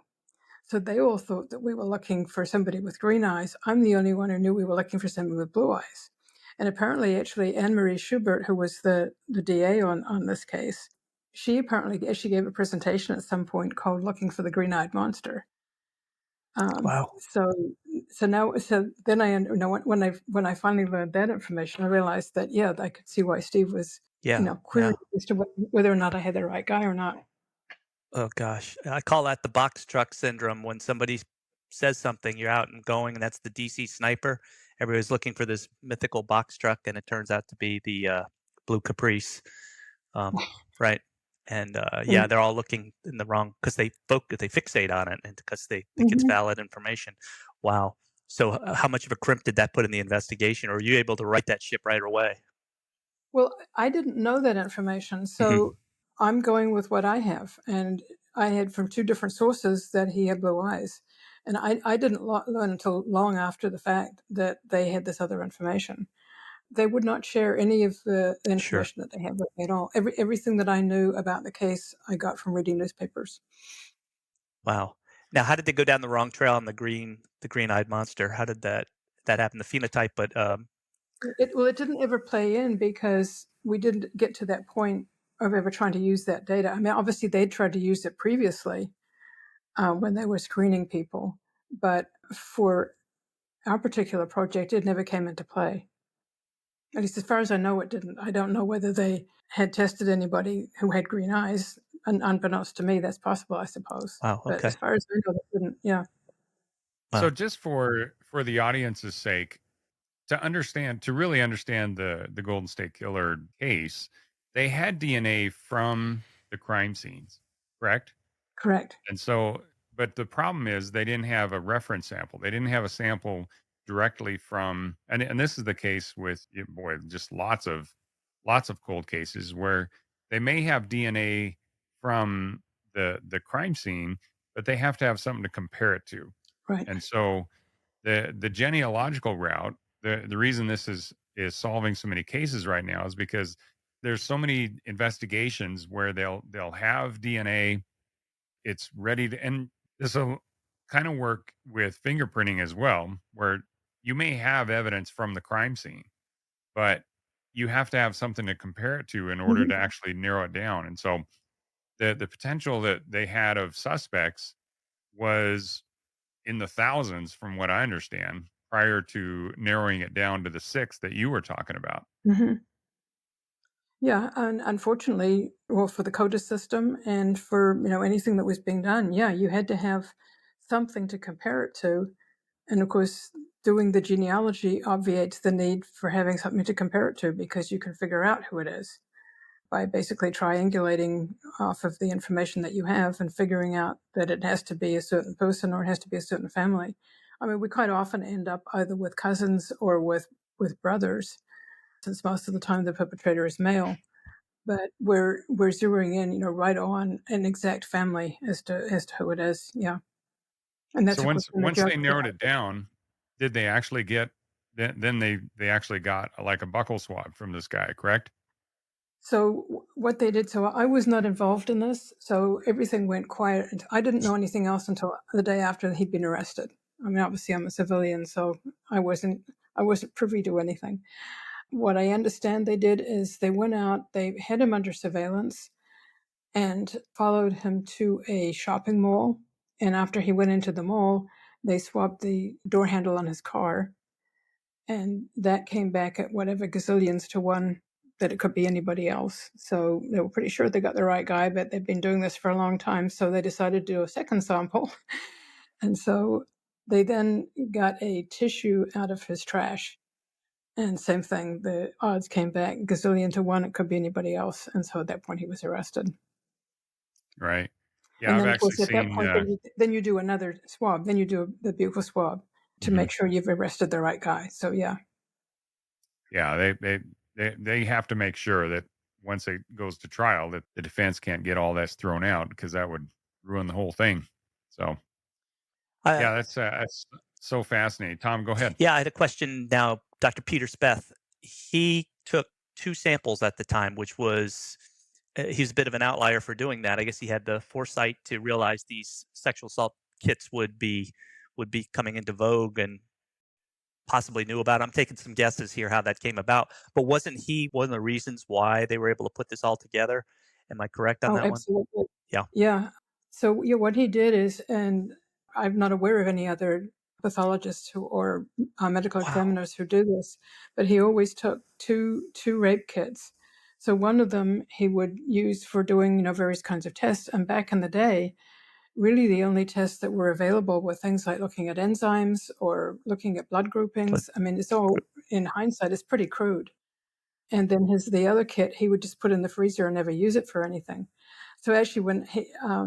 So they all thought that we were looking for somebody with green eyes. I'm the only one who knew we were looking for somebody with blue eyes. And apparently, actually, Anne-Marie Schubert, who was the DA on this case, she gave a presentation at some point called "Looking for the Green-Eyed Monster." Wow. So then when I finally learned that information, I realized that I could see why Steve was querying as to whether or not I had the right guy or not. Oh gosh, I call that the box truck syndrome. When somebody says something, you're out and going, and that's the DC sniper. Everybody's looking for this mythical box truck, and it turns out to be the blue Caprice, right? And they're all looking in the wrong because they fixate on it, and because they think it's valid information. Wow. So, how much of a crimp did that put in the investigation, or were you able to right that ship right away? Well, I didn't know that information, so I'm going with what I have. And I had from 2 different sources that he had blue eyes. And I didn't learn until long after the fact that they had this other information. They would not share any of the information that they had with me at all. Everything that I knew about the case, I got from reading newspapers. Wow. Now, how did they go down the wrong trail on the green-eyed monster? How did that happen? The phenotype, but It didn't ever play in because we didn't get to that point of ever trying to use that data. I mean, obviously they'd tried to use it previously when they were screening people, but for our particular project, it never came into play. At least as far as I know, it didn't. I don't know whether they had tested anybody who had green eyes, and unbeknownst to me, that's possible, I suppose. wow. But Okay. as far as I know, they didn't. Yeah. So Wow. just for the audience's sake, to really understand the Golden State Killer case, they had DNA from the crime scenes, correct? Correct. And so, but the problem is they didn't have a reference sample. They didn't have a sample directly from, and this is the case with just lots of cold cases where they may have DNA from the crime scene, but they have to have something to compare it to. Right. And so the genealogical route, the reason this is solving so many cases right now is because there's so many investigations where they'll have DNA, it's ready to, and this will kind of work with fingerprinting as well, where you may have evidence from the crime scene, but you have to have something to compare it to in order to actually narrow it down. And so the potential that they had of suspects was in the thousands, from what I understand, prior to narrowing it down to the 6 that you were talking about. Mm-hmm. Yeah, and unfortunately, well, for the CODIS system and for anything that was being done, you had to have something to compare it to, and of course, doing the genealogy obviates the need for having something to compare it to because you can figure out who it is by basically triangulating off of the information that you have and figuring out that it has to be a certain person or it has to be a certain family. I mean, we quite often end up either with cousins or with brothers, since most of the time the perpetrator is male. But we're zeroing in, right on an exact family as to who it is. Yeah, and that's So of course once been the once joke. they narrowed it down, did they actually get then they actually got like a buccal swab from this guy, correct? So what they did, so I was not involved in this, so everything went quiet. And I didn't know anything else until the day after he'd been arrested. I mean, obviously I'm a civilian, so I wasn't privy to anything. What I understand they did is they went out, they had him under surveillance and followed him to a shopping mall. And after he went into the mall, they swapped the door handle on his car. And that came back at whatever gazillions to one that it could be anybody else. So they were pretty sure they got the right guy, but they'd been doing this for a long time. So they decided to do a second sample. And so they then got a tissue out of his trash. And same thing, the odds came back gazillion to one, it could be anybody else. And so at that point, he was arrested. Right. Yeah, And I've then, of actually course, at that seen. point, then you do another swab. Then you do the buccal swab to Mhm. make sure you've arrested the right guy. So, yeah. Yeah, they have to make sure that once it goes to trial, that the defense can't get all that's thrown out because that would ruin the whole thing. So, I, yeah, that's so fascinating. Tom, go ahead. Yeah, I had a question now. Dr. Peter Speth, he took 2 samples at the time, which was he's a bit of an outlier for doing that. I guess he had the foresight to realize these sexual assault kits would be coming into vogue and possibly knew about it. I'm taking some guesses here how that came about, but wasn't he one of the reasons why they were able to put this all together? Am I correct on Oh, that one? absolutely. Yeah. Yeah. So, yeah, what he did is, and I'm not aware of any other pathologists who or medical Wow. examiners who do this, but he always took two rape kits. So one of them he would use for doing, various kinds of tests. And back in the day, really the only tests that were available were things like looking at enzymes or looking at blood But groupings. I mean, it's all in hindsight, it's pretty crude. And then the other kit he would just put in the freezer and never use it for anything. So actually, when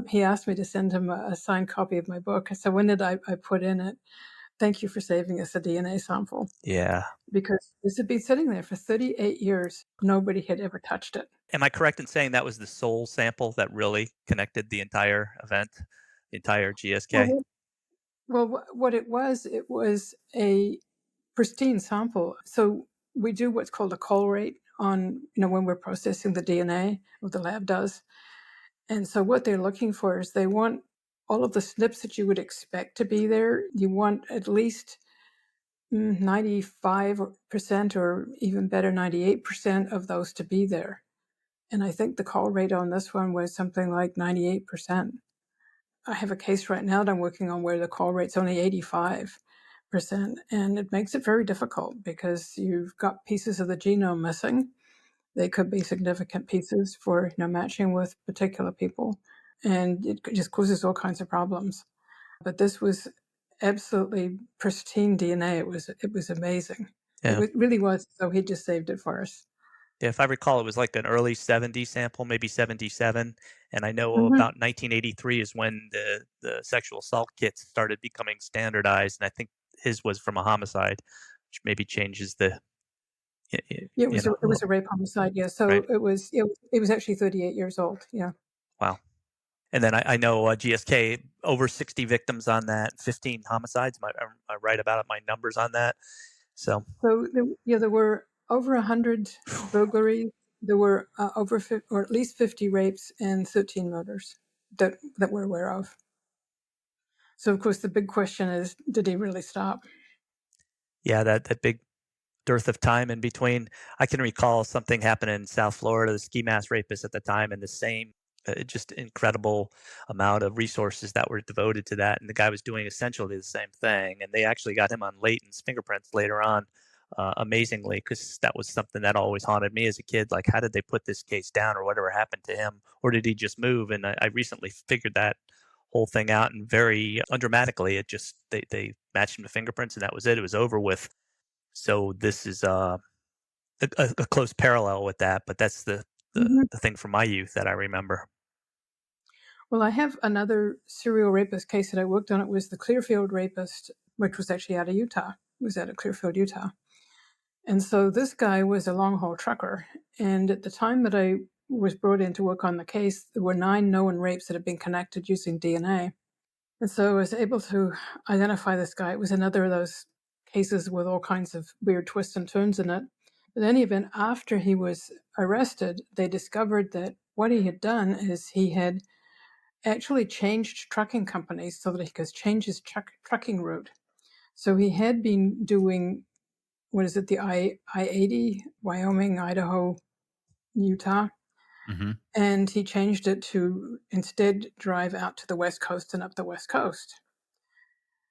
he asked me to send him a signed copy of my book, so when did I put in it? Thank you for saving us a DNA sample, yeah. because this had been sitting there for 38 years. Nobody had ever touched it. Am I correct in saying that was the sole sample that really connected the entire event, the entire GSK? What it was a pristine sample. So we do what's called a call rate on, when we're processing the DNA, what the lab does. And so what they're looking for is they want all of the SNPs that you would expect to be there. You want at least 95% or even better, 98% of those to be there. And I think the call rate on this one was something like 98%. I have a case right now that I'm working on where the call rate's only 85%. And it makes it very difficult because you've got pieces of the genome missing. They could be significant pieces for matching with particular people. And it just causes all kinds of problems. But this was absolutely pristine DNA. It was amazing. Yeah. Really was. So he just saved it for us. Yeah, if I recall, it was like an early 70s sample, maybe 77. And I know Mm-hmm. about 1983 is when the sexual assault kits started becoming standardized. And I think his was from a homicide, which maybe changes the, Yeah, you know, it was a rape homicide. Yeah, so right. it was actually 38 years old. Yeah. Wow. And then I know GSK, over 60 victims on that, 15 homicides. Am I right about my numbers on that? So, So there were over 100 burglaries. There were or at least 50 rapes and 13 murders that we're aware of. So of course the big question is, did he really stop? yeah, that big dearth of time in between. I can recall something happened in South Florida, the ski mask rapist at the time, and the same just incredible amount of resources that were devoted to that. And the guy was doing essentially the same thing. And they actually got him on Leighton's fingerprints later on, amazingly, because that was something that always haunted me as a kid. Like, how did they put this case down, or whatever happened to him? Or did he just move? And I recently figured that whole thing out, and very undramatically, it just, they matched him to fingerprints, and that was it. It was over with. So this is a close parallel with that, but that's Mm-hmm. the thing from my youth that I remember. Well, I have another serial rapist case that I worked on. It was the Clearfield rapist, which was actually out of Utah. It was out of Clearfield, Utah. And so this guy was a long haul trucker. And at the time that I was brought in to work on the case, there were 9 known rapes that had been connected using DNA. And so I was able to identify this guy. It was another of those cases with all kinds of weird twists and turns in it. But in any event, after he was arrested, they discovered that what he had done is he had actually changed trucking companies so that he could change his trucking route. So he had been doing, what is it, the I-80, Wyoming, Idaho, Utah, and he changed it to instead drive out to the West Coast and up the West Coast.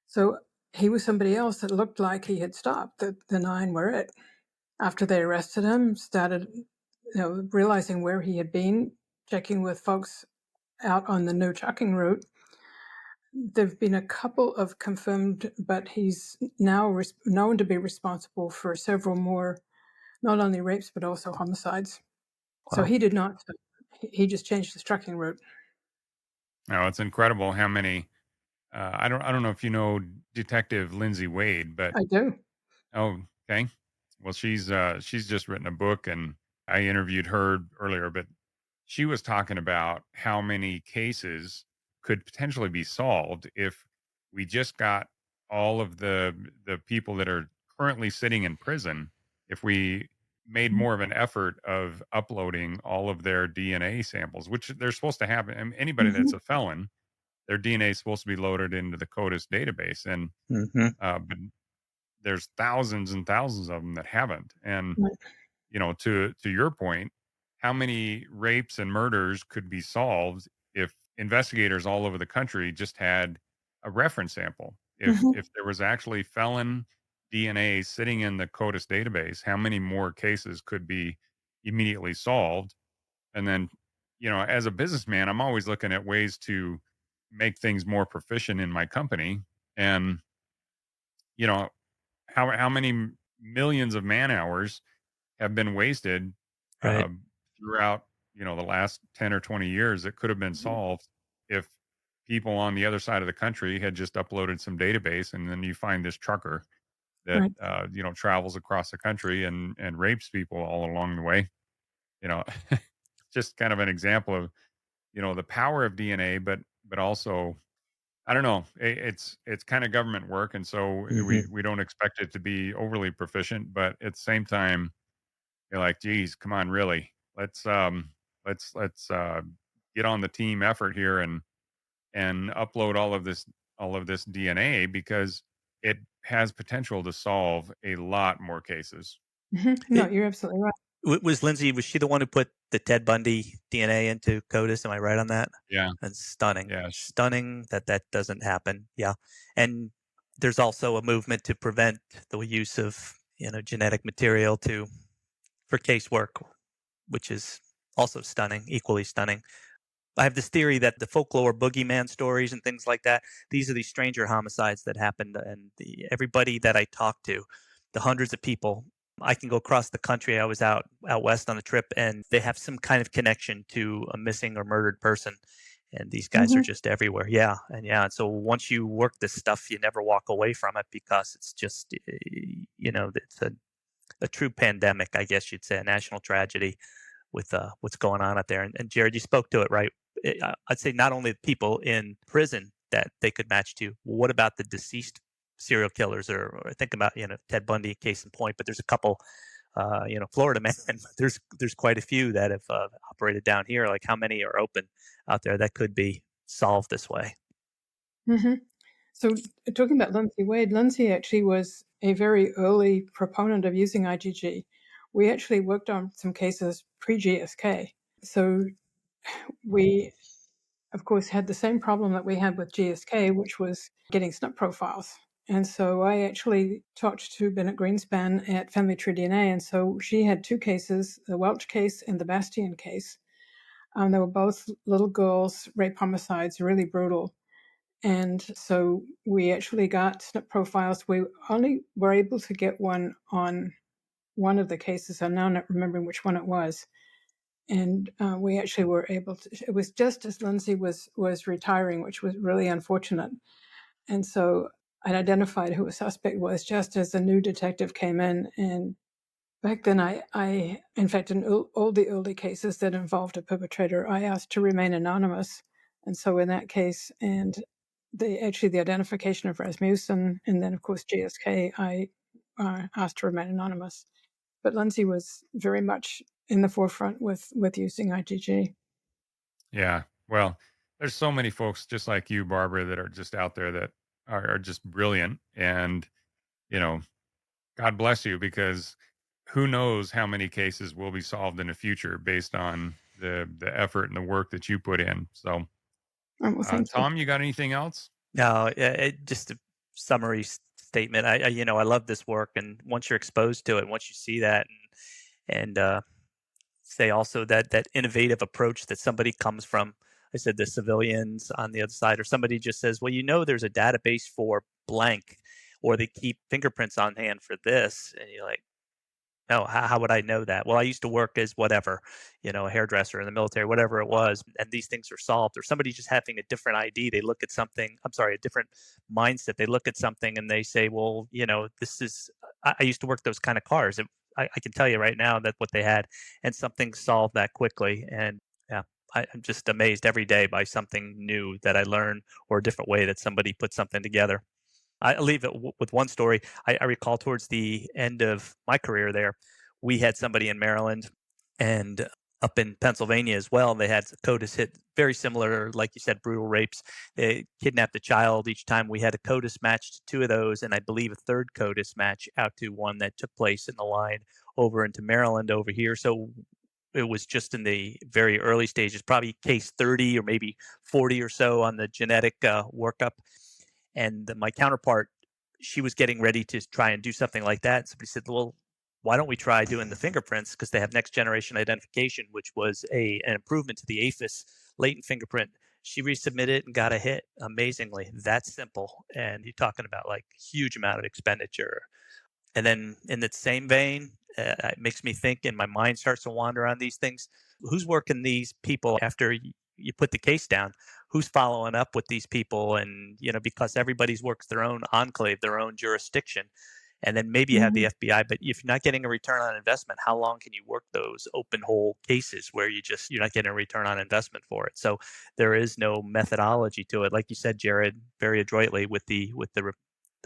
So he was somebody else that looked like he had stopped. The nine were it. After they arrested him, started realizing where he had been, checking with folks out on the new trucking route. There've been a couple of confirmed, but he's now known to be responsible for several more, not only rapes but also homicides. So Wow. he did not. He just changed his trucking route. Oh, it's incredible how many. I don't know if you know Detective Lindsay Wade, but I do. oh, okay. Well, she's just written a book, and I interviewed her earlier, but she was talking about how many cases could potentially be solved if we just got all of the people that are currently sitting in prison, if we made more of an effort of uploading all of their DNA samples, which they're supposed to have. And anybody Mm-hmm. that's a felon, their DNA is supposed to be loaded into the CODIS database, and Mm-hmm. but there's thousands and thousands of them that haven't. And Right. to your point, how many rapes and murders could be solved if investigators all over the country just had a reference sample? Mm-hmm. If there was actually felon DNA sitting in the CODIS database, how many more cases could be immediately solved? And then, as a businessman, I'm always looking at ways to make things more proficient in my company. And, you know, how many millions of man hours have been wasted Right. throughout the last 10 or 20 years that could have been solved if people on the other side of the country had just uploaded some database. And then you find this trucker that Right. travels across the country and rapes people all along the way. you know just kind of an example of the power of DNA, but also, I don't know. It's kind of government work, and so Mm-hmm. we don't expect it to be overly proficient. But at the same time, you're like, geez, come on, really? Let's get on the team effort here and upload all of this DNA, because it has potential to solve a lot more cases. Mm-hmm. No, you're absolutely right. Was Lindsay, was she the one who put the Ted Bundy DNA into CODIS? Am I right on that? Yeah, And stunning, yeah, stunning that that doesn't happen. Yeah, and there's also a movement to prevent the use of genetic material to for casework, which is also stunning, equally stunning. I have this theory that the folklore boogeyman stories and things like that, these are these stranger homicides that happened. And everybody that I talk to, the hundreds of people, I can go across the country. I was out west on a trip, and they have some kind of connection to a missing or murdered person. And these guys are Mm-hmm. just everywhere. Yeah. And so once you work this stuff, you never walk away from it, because it's just, it's a true pandemic, I guess you'd say, a national tragedy with what's going on out there. And Jared, you spoke to it, right? I'd say not only the people in prison that they could match to. What about the deceased serial killers, or think about Ted Bundy, case in point? But there's a couple, Florida man. There's quite a few that have operated down here. Like, how many are open out there that could be solved this way? Mm-hmm. So talking about Lindsay Wade, Lindsay actually was a very early proponent of using IgG. We actually worked on some cases pre-GSK. So we, of course, had the same problem that we had with GSK, which was getting SNP profiles. And so I actually talked to Bennett Greenspan at Family Tree DNA. And so she had two cases, the Welch case and the Bastian case. They were both little girls, rape homicides, really brutal. And so we actually got SNP profiles. We only were able to get one on one of the cases. I'm now not remembering which one it was. And we actually were able to, it was just as Lindsay was retiring, which was really unfortunate. And so I identified who a suspect was just as a new detective came in. And back then, I in fact, in all the early cases that involved a perpetrator, I asked to remain anonymous. And so in that case, and the identification of Rasmussen, and then of course GSK, I asked to remain anonymous. But Lindsay was very much in the forefront with using IgG. Yeah. Well, there's so many folks just like you, Barbara, that are just out there that are just brilliant. And, you know, God bless you, because who knows how many cases will be solved in the future based on the effort and the work that you put in. So, Well, thank you. Tom, you got anything else? No, just a summary statement. I love this work, and once you're exposed to it, once you see that, and say also that innovative approach that somebody comes from. I said the civilians on the other side, or somebody just says, well, there's a database for blank, or they keep fingerprints on hand for this, and you're like, no, how would I know that? Well, I used to work as whatever, a hairdresser in the military, whatever it was, and these things are solved. Or somebody just having a different ID, they look at something, a different mindset. They look at something and they say, well, this is, I used to work those kind of cars. I can tell you right now that what they had, and something solved that quickly. And yeah, I'm just amazed every day by something new that I learn, or a different way that somebody put something together. I'll leave it with one story. I recall towards the end of my career there, we had somebody in Maryland and up in Pennsylvania as well. They had CODIS hit, very similar, like you said, brutal rapes. They kidnapped a child. Each time we had a CODIS match to two of those, and I believe a third CODIS match out to one that took place in the line over into Maryland over here. So it was just in the very early stages, probably case 30 or maybe 40 or so on the genetic workup. And my counterpart, she was getting ready to try and do something like that. And somebody said, well, why don't we try doing the fingerprints? Because they have next generation identification, which was an improvement to the APHIS latent fingerprint. She resubmitted and got a hit amazingly. That's simple. And you're talking about like huge amount of expenditure. And then in the same vein, it makes me think, and my mind starts to wander on these things. Who's working these people after you put the case down? Who's following up with these people? And, because everybody's works their own enclave, their own jurisdiction. And then maybe you have the FBI, but if you're not getting a return on investment, how long can you work those open hole cases where you're not getting a return on investment for it? So there is no methodology to it. Like you said, Jared, very adroitly with the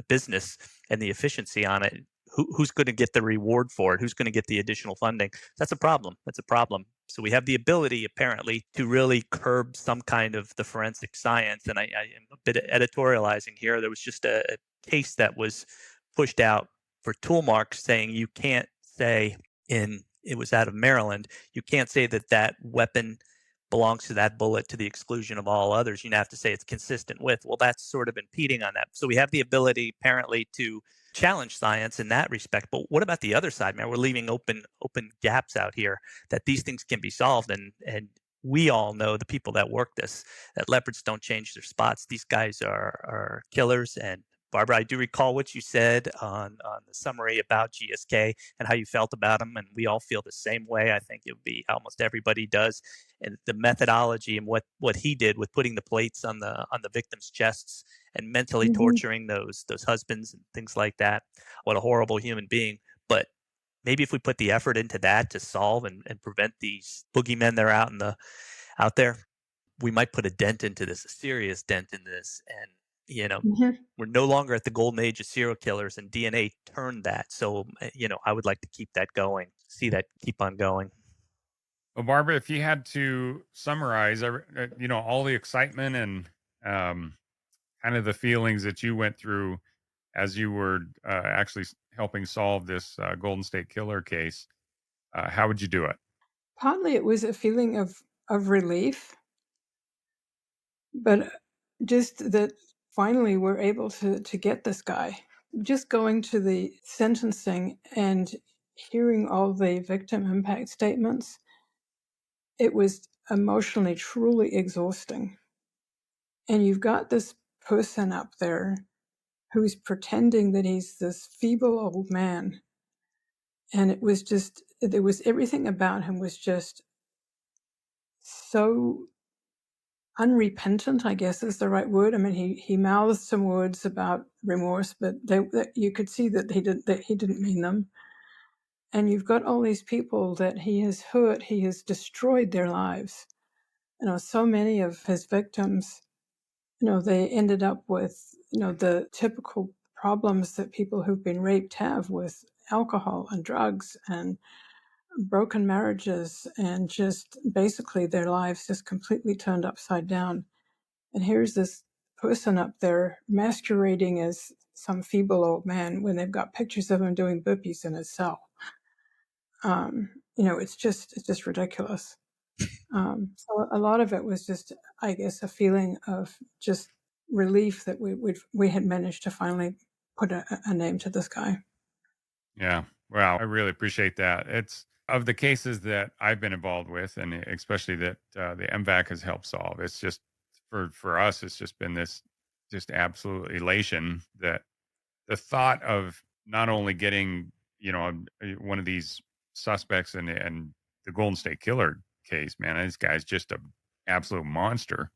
business and the efficiency on it. Who's going to get the reward for it? Who's going to get the additional funding? That's a problem. So we have the ability, apparently, to really curb some kind of the forensic science. And I am a bit editorializing here. There was just a case that was pushed out for tool marks saying you can't say it was out of Maryland, you can't say that weapon belongs to that bullet to the exclusion of all others. You have to say it's consistent with. Well, that's sort of impeding on that. So we have the ability, apparently, to challenge science in that respect. But what about the other side, man? We're leaving open gaps out here that these things can be solved. And we all know, the people that work this, that leopards don't change their spots. These guys are killers. And Barbara, I do recall what you said on the summary about GSK and how you felt about them, and we all feel the same way. I think it would be almost everybody does. And the methodology and what he did with putting the plates on the victims' chests and mentally torturing those husbands and things like that. What a horrible human being. But maybe if we put the effort into that to solve and prevent these boogeymen that are out there, we might put a dent into this, a serious dent in this. And we're no longer at the golden age of serial killers, and DNA turned that. So, I would like to keep that going, see that keep on going. Well, Barbara, if you had to summarize, all the excitement and kind of the feelings that you went through as you were actually helping solve this Golden State Killer case, how would you do it? Partly it was a feeling of relief, but just that finally we're able to get this guy. Just going to the sentencing and hearing all the victim impact statements, it was emotionally truly exhausting. And you've got this person up there who's pretending that he's this feeble old man. And it was everything about him was just so unrepentant, I guess is the right word. I mean, he mouthed some words about remorse, but you could see that he didn't mean them. And you've got all these people that he has hurt, he has destroyed their lives. So many of his victims they ended up with, the typical problems that people who've been raped have with alcohol and drugs and broken marriages, and just basically their lives just completely turned upside down. And here's this person up there masquerading as some feeble old man when they've got pictures of him doing burpees in his cell. It's just ridiculous. So a lot of it was just, I guess, a feeling of just relief that we had managed to finally put a name to this guy. Yeah. Wow. I really appreciate that. It's of the cases that I've been involved with, and especially that the MVAC has helped solve. It's just for us, it's just been this just absolute elation that the thought of not only getting, one of these suspects and the Golden State Killer case, man, this guy's just a absolute monster.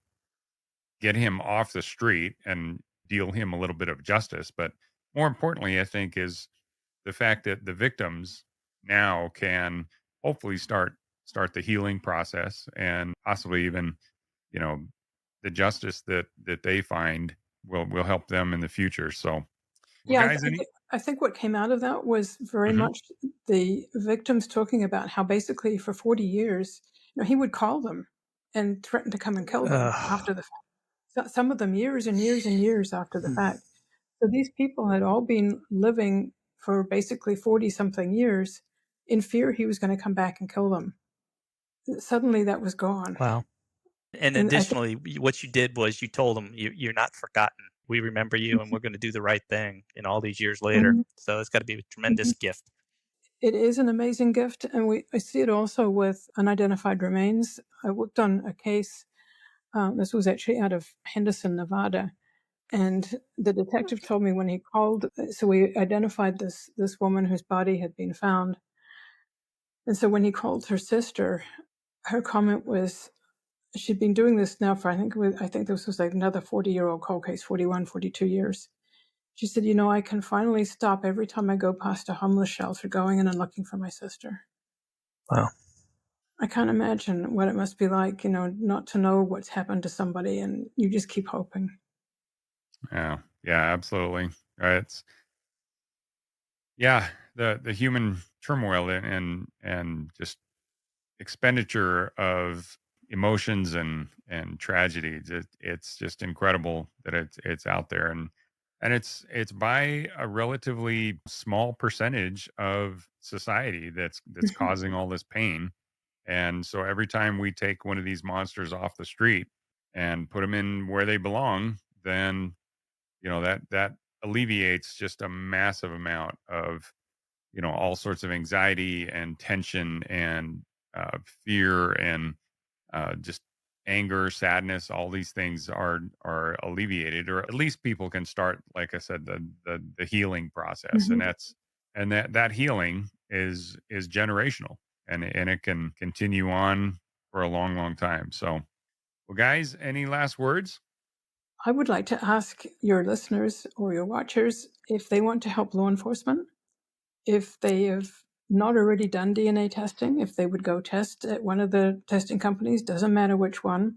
Get him off the street and deal him a little bit of justice. But more importantly, I think, is the fact that the victims now can hopefully start the healing process, and possibly even, you know, the justice that they find will help them in the future. So, well, Yeah, guys, any I think what came out of that was very Mhm. much the victims talking about how basically for 40 years, he would call them and threaten to come and kill them Ugh. after the fact. Some of them years and years and years after the Hmm. fact. So these people had all been living for basically 40 something years in fear he was going to come back and kill them. Suddenly that was gone. Wow. And And I think, additionally, what you did was you told them you're not forgotten. We remember you, and we're going to do the right thing. And all these years later, Mhm, so it's got to be a tremendous mhm. gift. It is an amazing gift. And I see it also with unidentified remains. I worked on a case. This was actually out of Henderson, Nevada. And the detective told me when he called, so we identified this woman whose body had been found. And so when he called her sister, her comment was, she'd been doing this now for, I think this was like another 40-year-old cold case, 41, 42 years. She said, I can finally stop every time I go past a homeless shelter going in and looking for my sister. Wow. I can't imagine what it must be like, not to know what's happened to somebody, and you just keep hoping. Yeah, yeah, absolutely. It's yeah, the human turmoil and just expenditure of emotions and tragedies. It's just incredible that it's out there, and it's by a relatively small percentage of society that's Mhm. causing all this pain. And so every time we take one of these monsters off the street and put them in where they belong, then that alleviates just a massive amount of all sorts of anxiety and tension and fear and just anger, sadness. All these things are alleviated, or at least people can start, like I said, the healing process. And Mhm. that healing is generational, and it can continue on for a long, long time. So, well, guys, any last words? I would like to ask your listeners or your watchers if they want to help law enforcement, if they have not already done DNA testing, if they would go test at one of the testing companies, doesn't matter which one,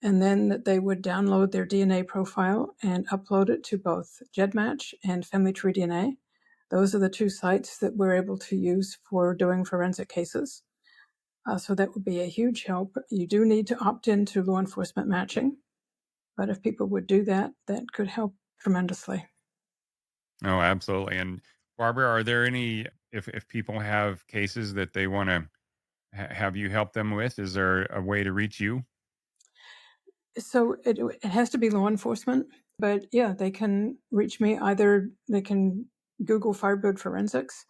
and then that they would download their DNA profile and upload it to both GEDmatch and Family Tree DNA. Those are the two sites that we're able to use for doing forensic cases. So that would be a huge help. You do need to opt into law enforcement matching, but if people would do that, that could help tremendously. Oh, absolutely. And Barbara, are there any, if people have cases that they want to have you help them with, is there a way to reach you? So it has to be law enforcement, but yeah, they can reach me. Either they can Google Firebird Forensics,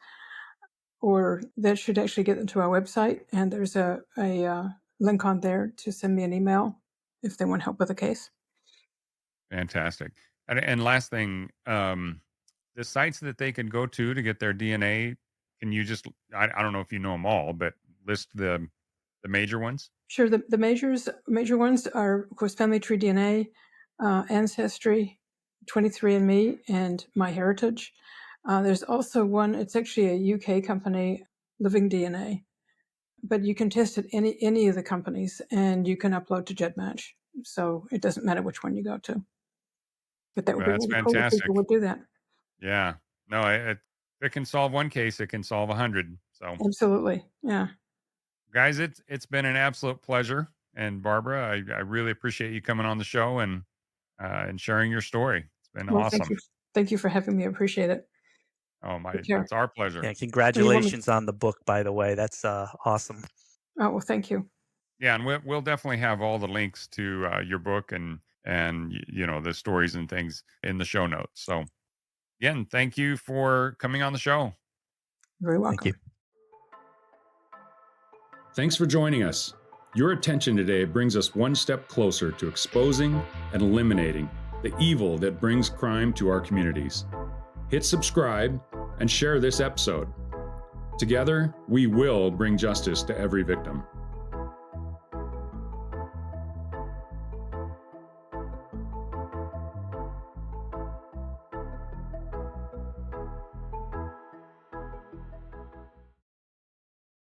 or that should actually get them to our website, and there's a link on there to send me an email if they want help with a case. Fantastic. And last thing, the sites that they can go to get their DNA, can you just, I don't know if you know them all, but list the major ones? Sure, the major ones are, of course, Family Tree DNA, Ancestry, 23andMe, and MyHeritage. There's also one, it's actually a UK company, Living DNA, but you can test at any of the companies, and you can upload to GEDmatch. So it doesn't matter which one you go to. But that would Well, be that's really cool if fantastic. people would do that. Yeah. No, if it can solve one case, it can solve 100. So, Absolutely. Yeah. guys, it's been an absolute pleasure. And Barbara, I really appreciate you coming on the show and sharing your story. It's been Well, awesome. Thank you for having me. I appreciate it. Oh my, Take care. it's our pleasure. Yeah, congratulations on the book, by the way. That's awesome. Oh, well, thank you. Yeah, and we'll definitely have all the links to your book and the stories and things in the show notes. So again, thank you for coming on the show. You're very welcome. Thank you. Thanks for joining us. Your attention today brings us one step closer to exposing and eliminating the evil that brings crime to our communities. Hit subscribe and share this episode. Together, we will bring justice to every victim.